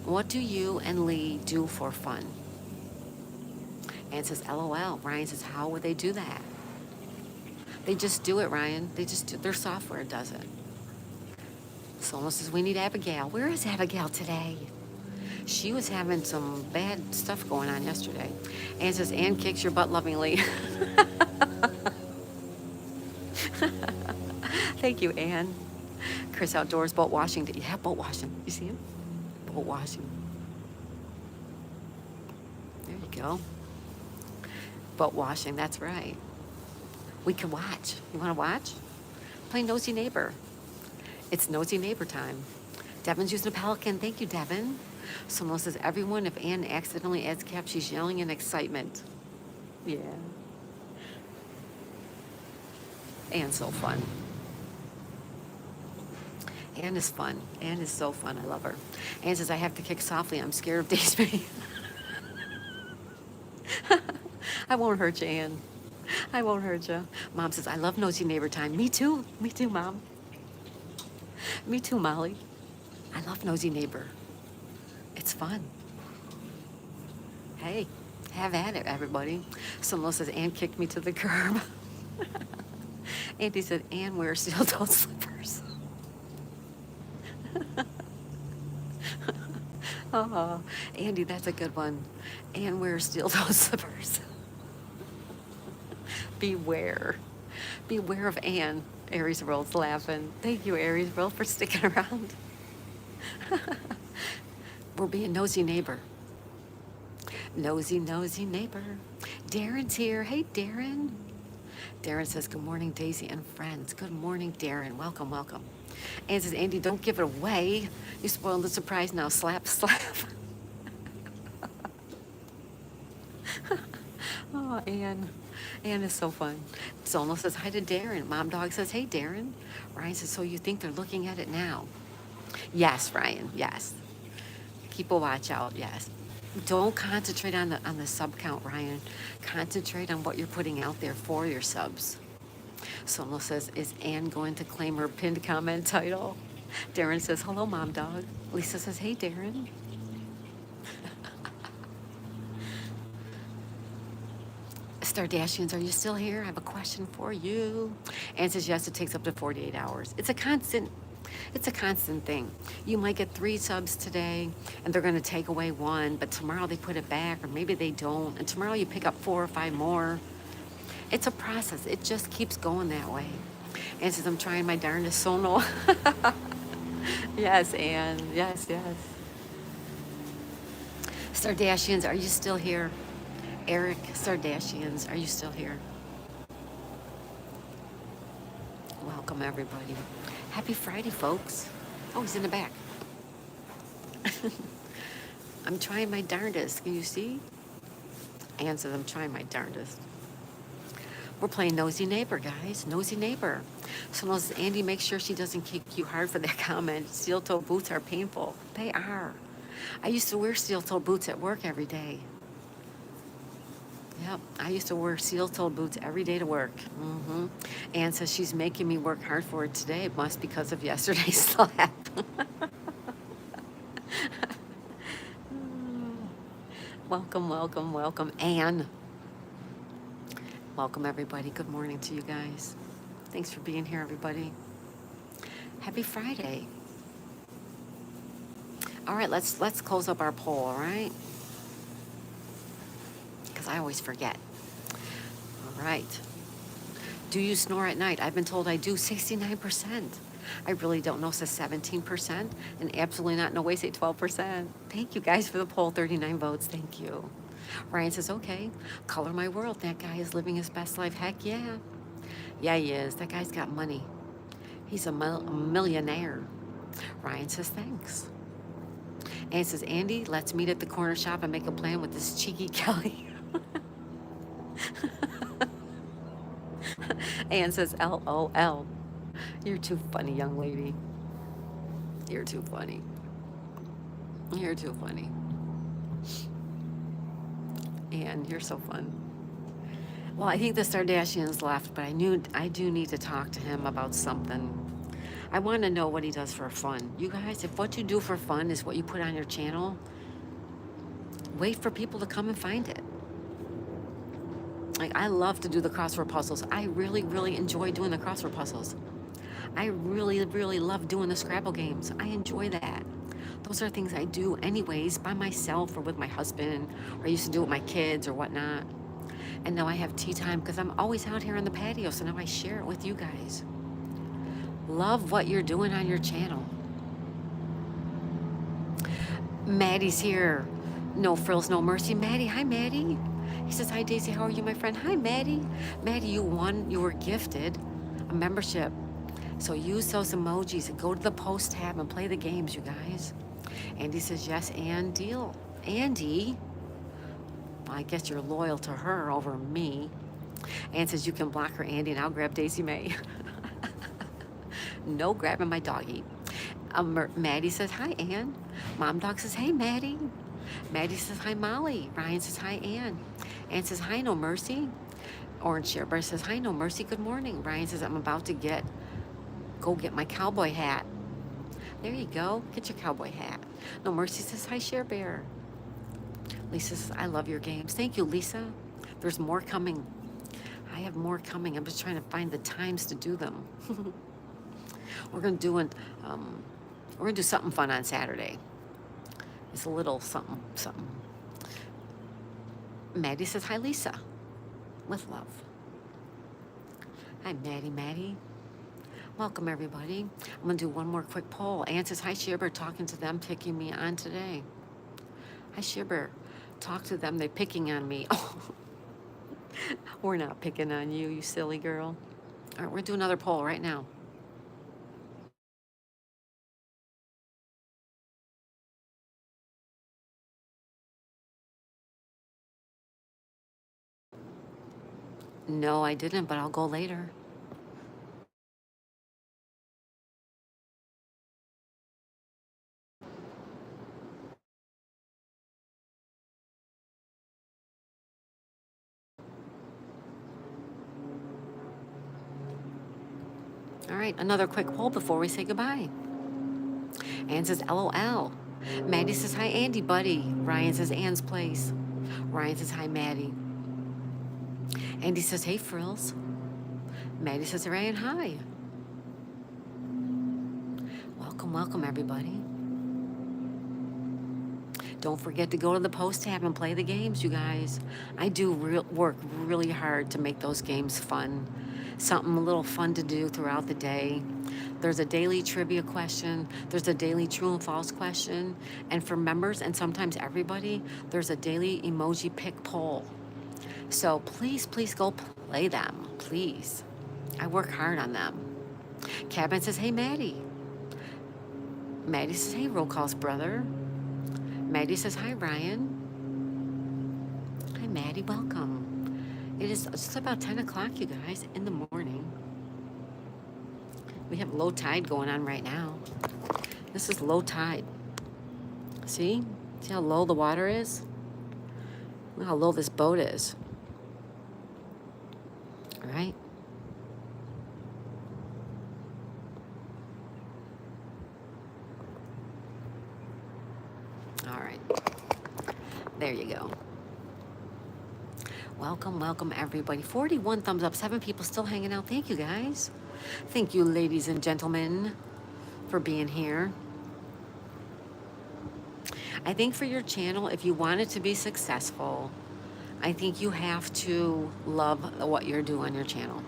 What do you and Lee do for fun? Ann says, LOL. Ryan says, how would they do that? They just do it, Ryan. They just do. Their software does it. Sonal says, we need Abigail. Where is Abigail today? She was having some bad stuff going on yesterday. Ann says, Ann kicks your butt lovingly. Thank you, Ann. Chris Outdoors, boat washing. Yeah, boat washing. You see him? Boat washing. There you go. Boat washing, that's right. We can watch. You want to watch? Play Nosy Neighbor. It's Nosy Neighbor time. Devin's using a Pelican. Thank you, Devin. Someone says, everyone, if Ann accidentally adds cap, she's yelling in excitement. Yeah. Ann's so fun. Ann is fun. Ann is so fun. I love her. Ann says, I have to kick softly. I'm scared of Daisy. I won't hurt you, Ann. I won't hurt you. Mom says, I love Nosy Neighbor time. Me too. Me too, Mom. Me too, Molly. I love Nosy Neighbor. It's fun. Hey, have at it, everybody. Someone says, Ann kicked me to the curb. Andy said, Ann wears steel-toed slippers. Oh, Andy, that's a good one. Ann wears steel-toed slippers. Beware. Beware of Ann. Aries World's laughing. Thank you, Aries World, for sticking around. We're being nosy neighbor. Nosy, nosy neighbor. Darren's here. Hey, Darren. Darren says, good morning, Daisy and friends. Good morning, Darren. Welcome, welcome. Ann says, Andy, don't give it away. You spoiled the surprise now. Slap, slap. Oh, Ann. Ann is so fun. Zono says, hi to Darren. Mom Dog says, hey, Darren. Ryan says, so you think they're looking at it now? Yes, Ryan, yes. Keep a watch out, yes. Don't concentrate on the sub count, Ryan. Concentrate on what you're putting out there for your subs. Sono says, is Ann going to claim her pinned comment title? Darren says, hello, Mom Dog. Lisa says, hey, Darren. Stardashians, are you still here? I have a question for you. Ann says, yes, it takes up to 48 hours. It's a constant thing. You might get 3 subs today and they're going to take away 1, but tomorrow they put it back, or maybe they don't, and tomorrow you pick up 4 or 5 more. It's a process. It just keeps going that way. Ann says, I'm trying my darndest, Sono. Yes, Ann. Yes, yes. Stardashians, are you still here? Eric, Stardashians, are you still here? Welcome, everybody. Happy Friday, folks. Oh, he's in the back. I'm trying my darndest. Can you see? Ann says, I'm trying my darndest. We're playing Nosy Neighbor, guys. Nosy Neighbor. Someone says, Andy, make sure she doesn't kick you hard for that comment. Steel-toe boots are painful. They are. I used to wear steel-toe boots at work every day. Yep, I used to wear steel-toed boots every day to work. Ann says she's making me work hard for it today. It must because of yesterday's slap. Welcome, welcome, welcome, Ann. Welcome, everybody. Good morning to you guys. Thanks for being here, everybody. Happy Friday. All right, let's close up our poll, all right? Because I always forget. All right. Do you snore at night? I've been told I do. 69%. I really don't know, says 17%. And absolutely not, no way, say 12%. Thank you guys for the poll, 39 votes. Thank you. Ryan says, okay, color my world. That guy is living his best life. Heck yeah. Yeah, he is. That guy's got money. He's a millionaire. Ryan says, thanks. And says, Andy, let's meet at the corner shop and make a plan with this cheeky Kelly. Ann says, LOL. You're too funny, young lady. You're too funny. You're too funny. Ann, you're so fun. Well, I think the Stardashians left, but I do need to talk to him about something. I want to know what he does for fun. You guys, if what you do for fun is what you put on your channel, wait for people to come and find it. Like, I love to do the crossword puzzles. I really, really enjoy doing the crossword puzzles. I really, really love doing the Scrabble games. I enjoy that. Those are things I do anyways by myself or with my husband, or I used to do it with my kids or whatnot. And now I have tea time because I'm always out here on the patio, so now I share it with you guys. Love what you're doing on your channel. Maddie's here. No frills, no mercy. Maddie, hi Maddie. He says, hi Daisy, how are you, my friend? Hi Maddie. Maddie, you were gifted a membership. So use those emojis and go to the post tab and play the games, you guys. Andy says, yes, and deal. Andy, well, I guess you're loyal to her over me. Ann says, you can block her, Andy, and I'll grab Daisy May. No grabbing my doggy. Maddie says, hi, Ann. Mom Dog says, hey, Maddie. Maddie says, hi, Molly. Ryan says, hi, Ann. Ann says, hi, No Mercy. Orange Sharebear says, hi, No Mercy, good morning. Ryan says, I'm about to go get my cowboy hat. There you go. Get your cowboy hat. No Mercy says, hi, Sharebear. Lisa says, I love your games. Thank you, Lisa. There's more coming. I have more coming. I'm just trying to find the times to do them. We're gonna do something fun on Saturday. It's a little something. Maddie says, hi, Lisa. With love. Hi, Maddie. Welcome, everybody. I'm gonna do one more quick poll. Ann says, hi, Sherbert, talking to them, picking me on today. Hi, Sherbert. Talk to them, they're picking on me. Oh, we're not picking on you, you silly girl. All right, we're gonna do another poll right now. No, I didn't, but I'll go later. All right, another quick poll before we say goodbye. Ann says, LOL. Maddie says, hi, Andy, buddy. Ryan says, Ann's place. Ryan says, hi, Maddie. Andy says, hey, Frills. Maddie says, Ryan, hi. Welcome, everybody. Don't forget to go to the post tab and play the games, you guys. I do work really hard to make those games fun. Something a little fun to do throughout the day. There's a daily trivia question. There's a daily true and false question. And for members, and sometimes everybody, there's a daily emoji pick poll. So please go play them, please. I work hard on them. Cabin says, hey, Maddie. Maddie says, hey, Roll Call's brother. Maddie says, hi, Ryan. Hi, Maddie, welcome. It's about 10 o'clock, you guys, in the morning. We have low tide going on right now. This is low tide. See? See how low the water is? Look how low this boat is. All right? All right. There you go. Welcome, everybody. 41 thumbs up, 7 people still hanging out. Thank you, guys. Thank you, ladies and gentlemen, for being here. I think for your channel, if you want it to be successful, I think you have to love what you're doing on your channel.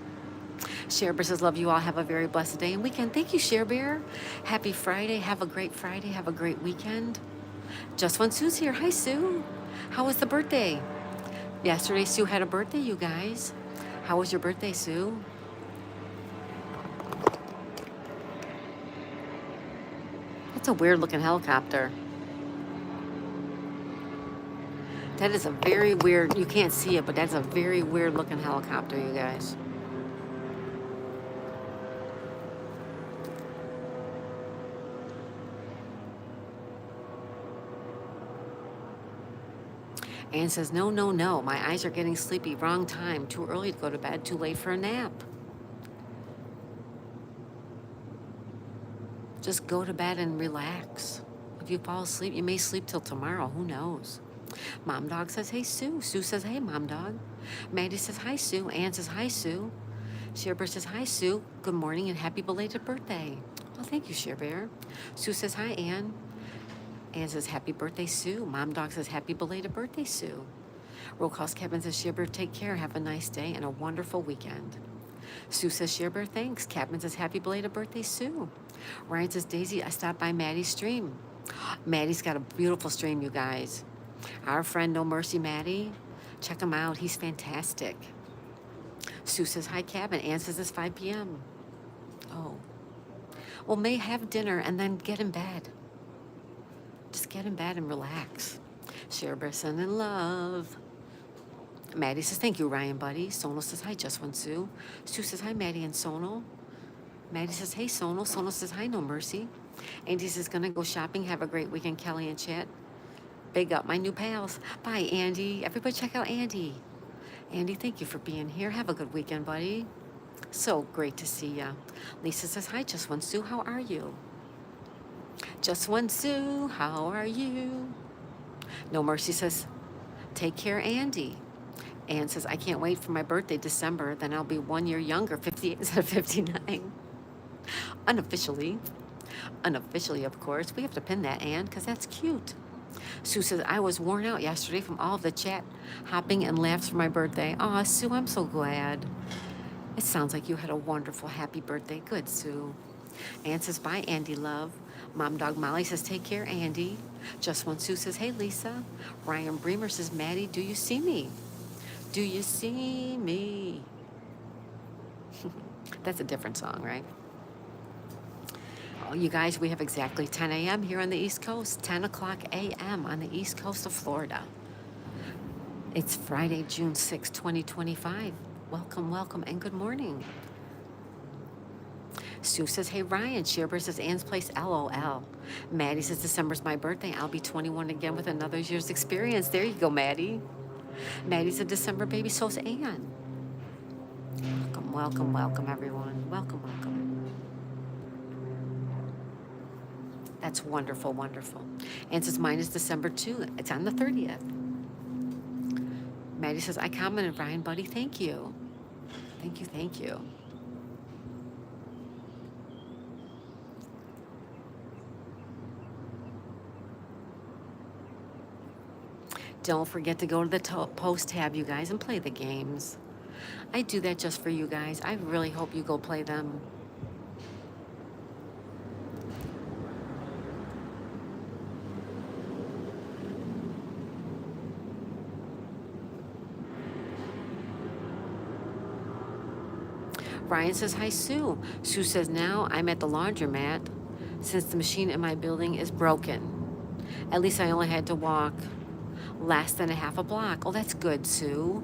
Sharebear says, love you all. Have a very blessed day and weekend. Thank you, Sharebear. Happy Friday. Have a great Friday. Have a great weekend. Just One Sue's here. Hi, Sue. How was the birthday? Yesterday, Sue had a birthday, you guys. How was your birthday, Sue? That's a weird looking helicopter. That is a very weird, you can't see it, but that's a very weird looking helicopter, you guys. Anne says, no. My eyes are getting sleepy. Wrong time. Too early to go to bed. Too late for a nap. Just go to bed and relax. If you fall asleep, you may sleep till tomorrow. Who knows? Mom Dog says, hey, Sue. Sue says, hey, Mom Dog. Maddie says, hi, Sue. Anne says, hi, Sue. Sherebear says, hi, Sue. Good morning and happy belated birthday. Well, thank you, Sherebear. Sue says, hi, Anne. Ann says, happy birthday, Sue. Mom Dog says, happy belated birthday, Sue. Roadhouse Cabin says, Shearbird, take care. Have a nice day and a wonderful weekend. Sue says, Shearbird, thanks. Cabin says, happy belated birthday, Sue. Ryan says, Daisy, I stopped by Maddie's stream. Maddie's got a beautiful stream, you guys. Our friend No Mercy Maddie, check him out. He's fantastic. Sue says, hi, Cabin. Ann says, it's 5 p.m. Oh. Well, may have dinner and then get in bed. Just get in bed and relax. Shearbird, sending love. Maddie says, thank you, Ryan, buddy. Sonal says, hi, Just One Sue. Sue says, hi, Maddie and Sonal. Maddie says, hey, Sonal. Sonal says, hi, No Mercy. Andy says, gonna go shopping. Have a great weekend, Kelly and Chat. Big up my new pals. Bye, Andy. Everybody check out Andy. Andy, thank you for being here. Have a good weekend, buddy. So great to see ya. Lisa says, hi, Just One Sue. How are you? Just One Sue. How are you? No Mercy says, take care, Andy. Ann says, I can't wait for my birthday, December. Then I'll be 1 year younger, 58 instead of 59. Unofficially. Unofficially, of course. We have to pin that, Ann, because that's cute. Sue says, I was worn out yesterday from all of the chat, hopping, and laughs for my birthday. Aw, Sue, I'm so glad. It sounds like you had a wonderful, happy birthday. Good, Sue. Ann says, bye, Andy, love. Mom Dog Molly says, take care, Andy. Just One Sue says, hey, Lisa. Ryan Bremer says, Maddie, do you see me? Do you see me? That's a different song, right? Oh, you guys, we have exactly 10 a.m. here on the East Coast, 10 o'clock a.m. on the East Coast of Florida. It's Friday, June 6, 2025. Welcome, welcome, and good morning. Sue says, hey, Ryan. Shearbird says, Ann's place, LOL. Maddie says, December's my birthday. I'll be 21 again with another year's experience. There you go, Maddie. Maddie's a December baby, so's Ann. Welcome, welcome, welcome, everyone. Welcome, welcome. That's wonderful, wonderful. Ann says, mine is December 2. It's on the 30th. Maddie says, I commented, Ryan, buddy. Thank you. Thank you, thank you. Don't forget to go to the post tab, you guys, and play the games. I do that just for you guys. I really hope you go play them. Ryan says, hi, Sue. Sue says, now I'm at the laundromat since the machine in my building is broken. At least I only had to walk less than a half a block. Oh, that's good, Sue.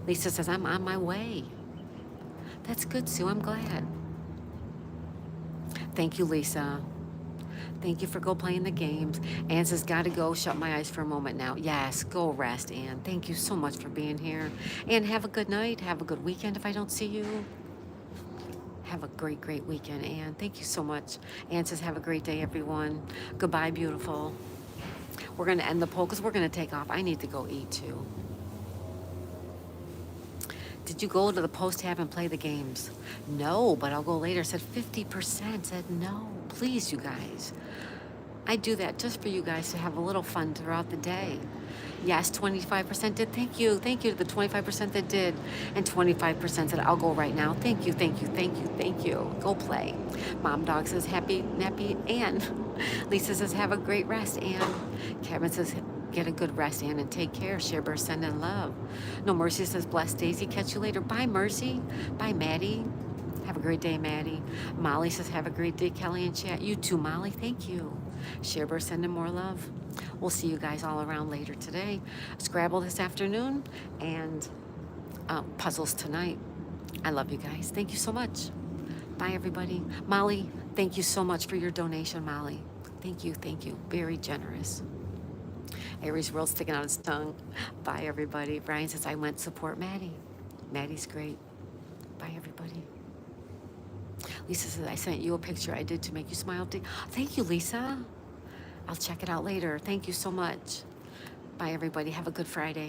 Lisa says, I'm on my way. That's good, Sue. I'm glad. Thank you, Lisa. Thank you for go playing the games. Ann says, gotta go shut my eyes for a moment now. Yes, go rest, Ann. Thank you so much for being here. And have a good night. Have a good weekend if I don't see you. Have a great, great weekend, Ann. Thank you so much. Ann says, have a great day, everyone. Goodbye, beautiful. We're going to end the poll because we're going to take off. I need to go eat, too. Did you go to the post tab and play the games? No, but I'll go later. Said 50% said no. Please, you guys. I do that just for you guys to have a little fun throughout the day. Yes, 25% did. Thank you. Thank you to the 25% that did. And 25% said, I'll go right now. Thank you, thank you, thank you, thank you. Go play. Mom Dog says, happy, nappy, Ann. Lisa says, have a great rest, Ann. Kevin says, get a good rest, Ann, and take care. Shearbird, send in love. No Mercy says, bless Daisy. Catch you later. Bye, Mercy. Bye, Maddie. Have a great day, Maddie. Molly says, have a great day, Kelly and Chat. You too, Molly. Thank you. Shearbird, sending more love. We'll see you guys all around later today. Scrabble this afternoon and puzzles tonight. I love you guys. Thank you so much. Bye, everybody. Molly, thank you so much for your donation, Molly. Thank you, thank you. Very generous. Aries World sticking out his tongue. Bye, everybody. Brian says, I went support Maddie. Maddie's great. Bye, everybody. Lisa says, I sent you a picture I did to make you smile. Thank you, Lisa. I'll check it out later. Thank you so much. Bye, everybody. Have a good Friday.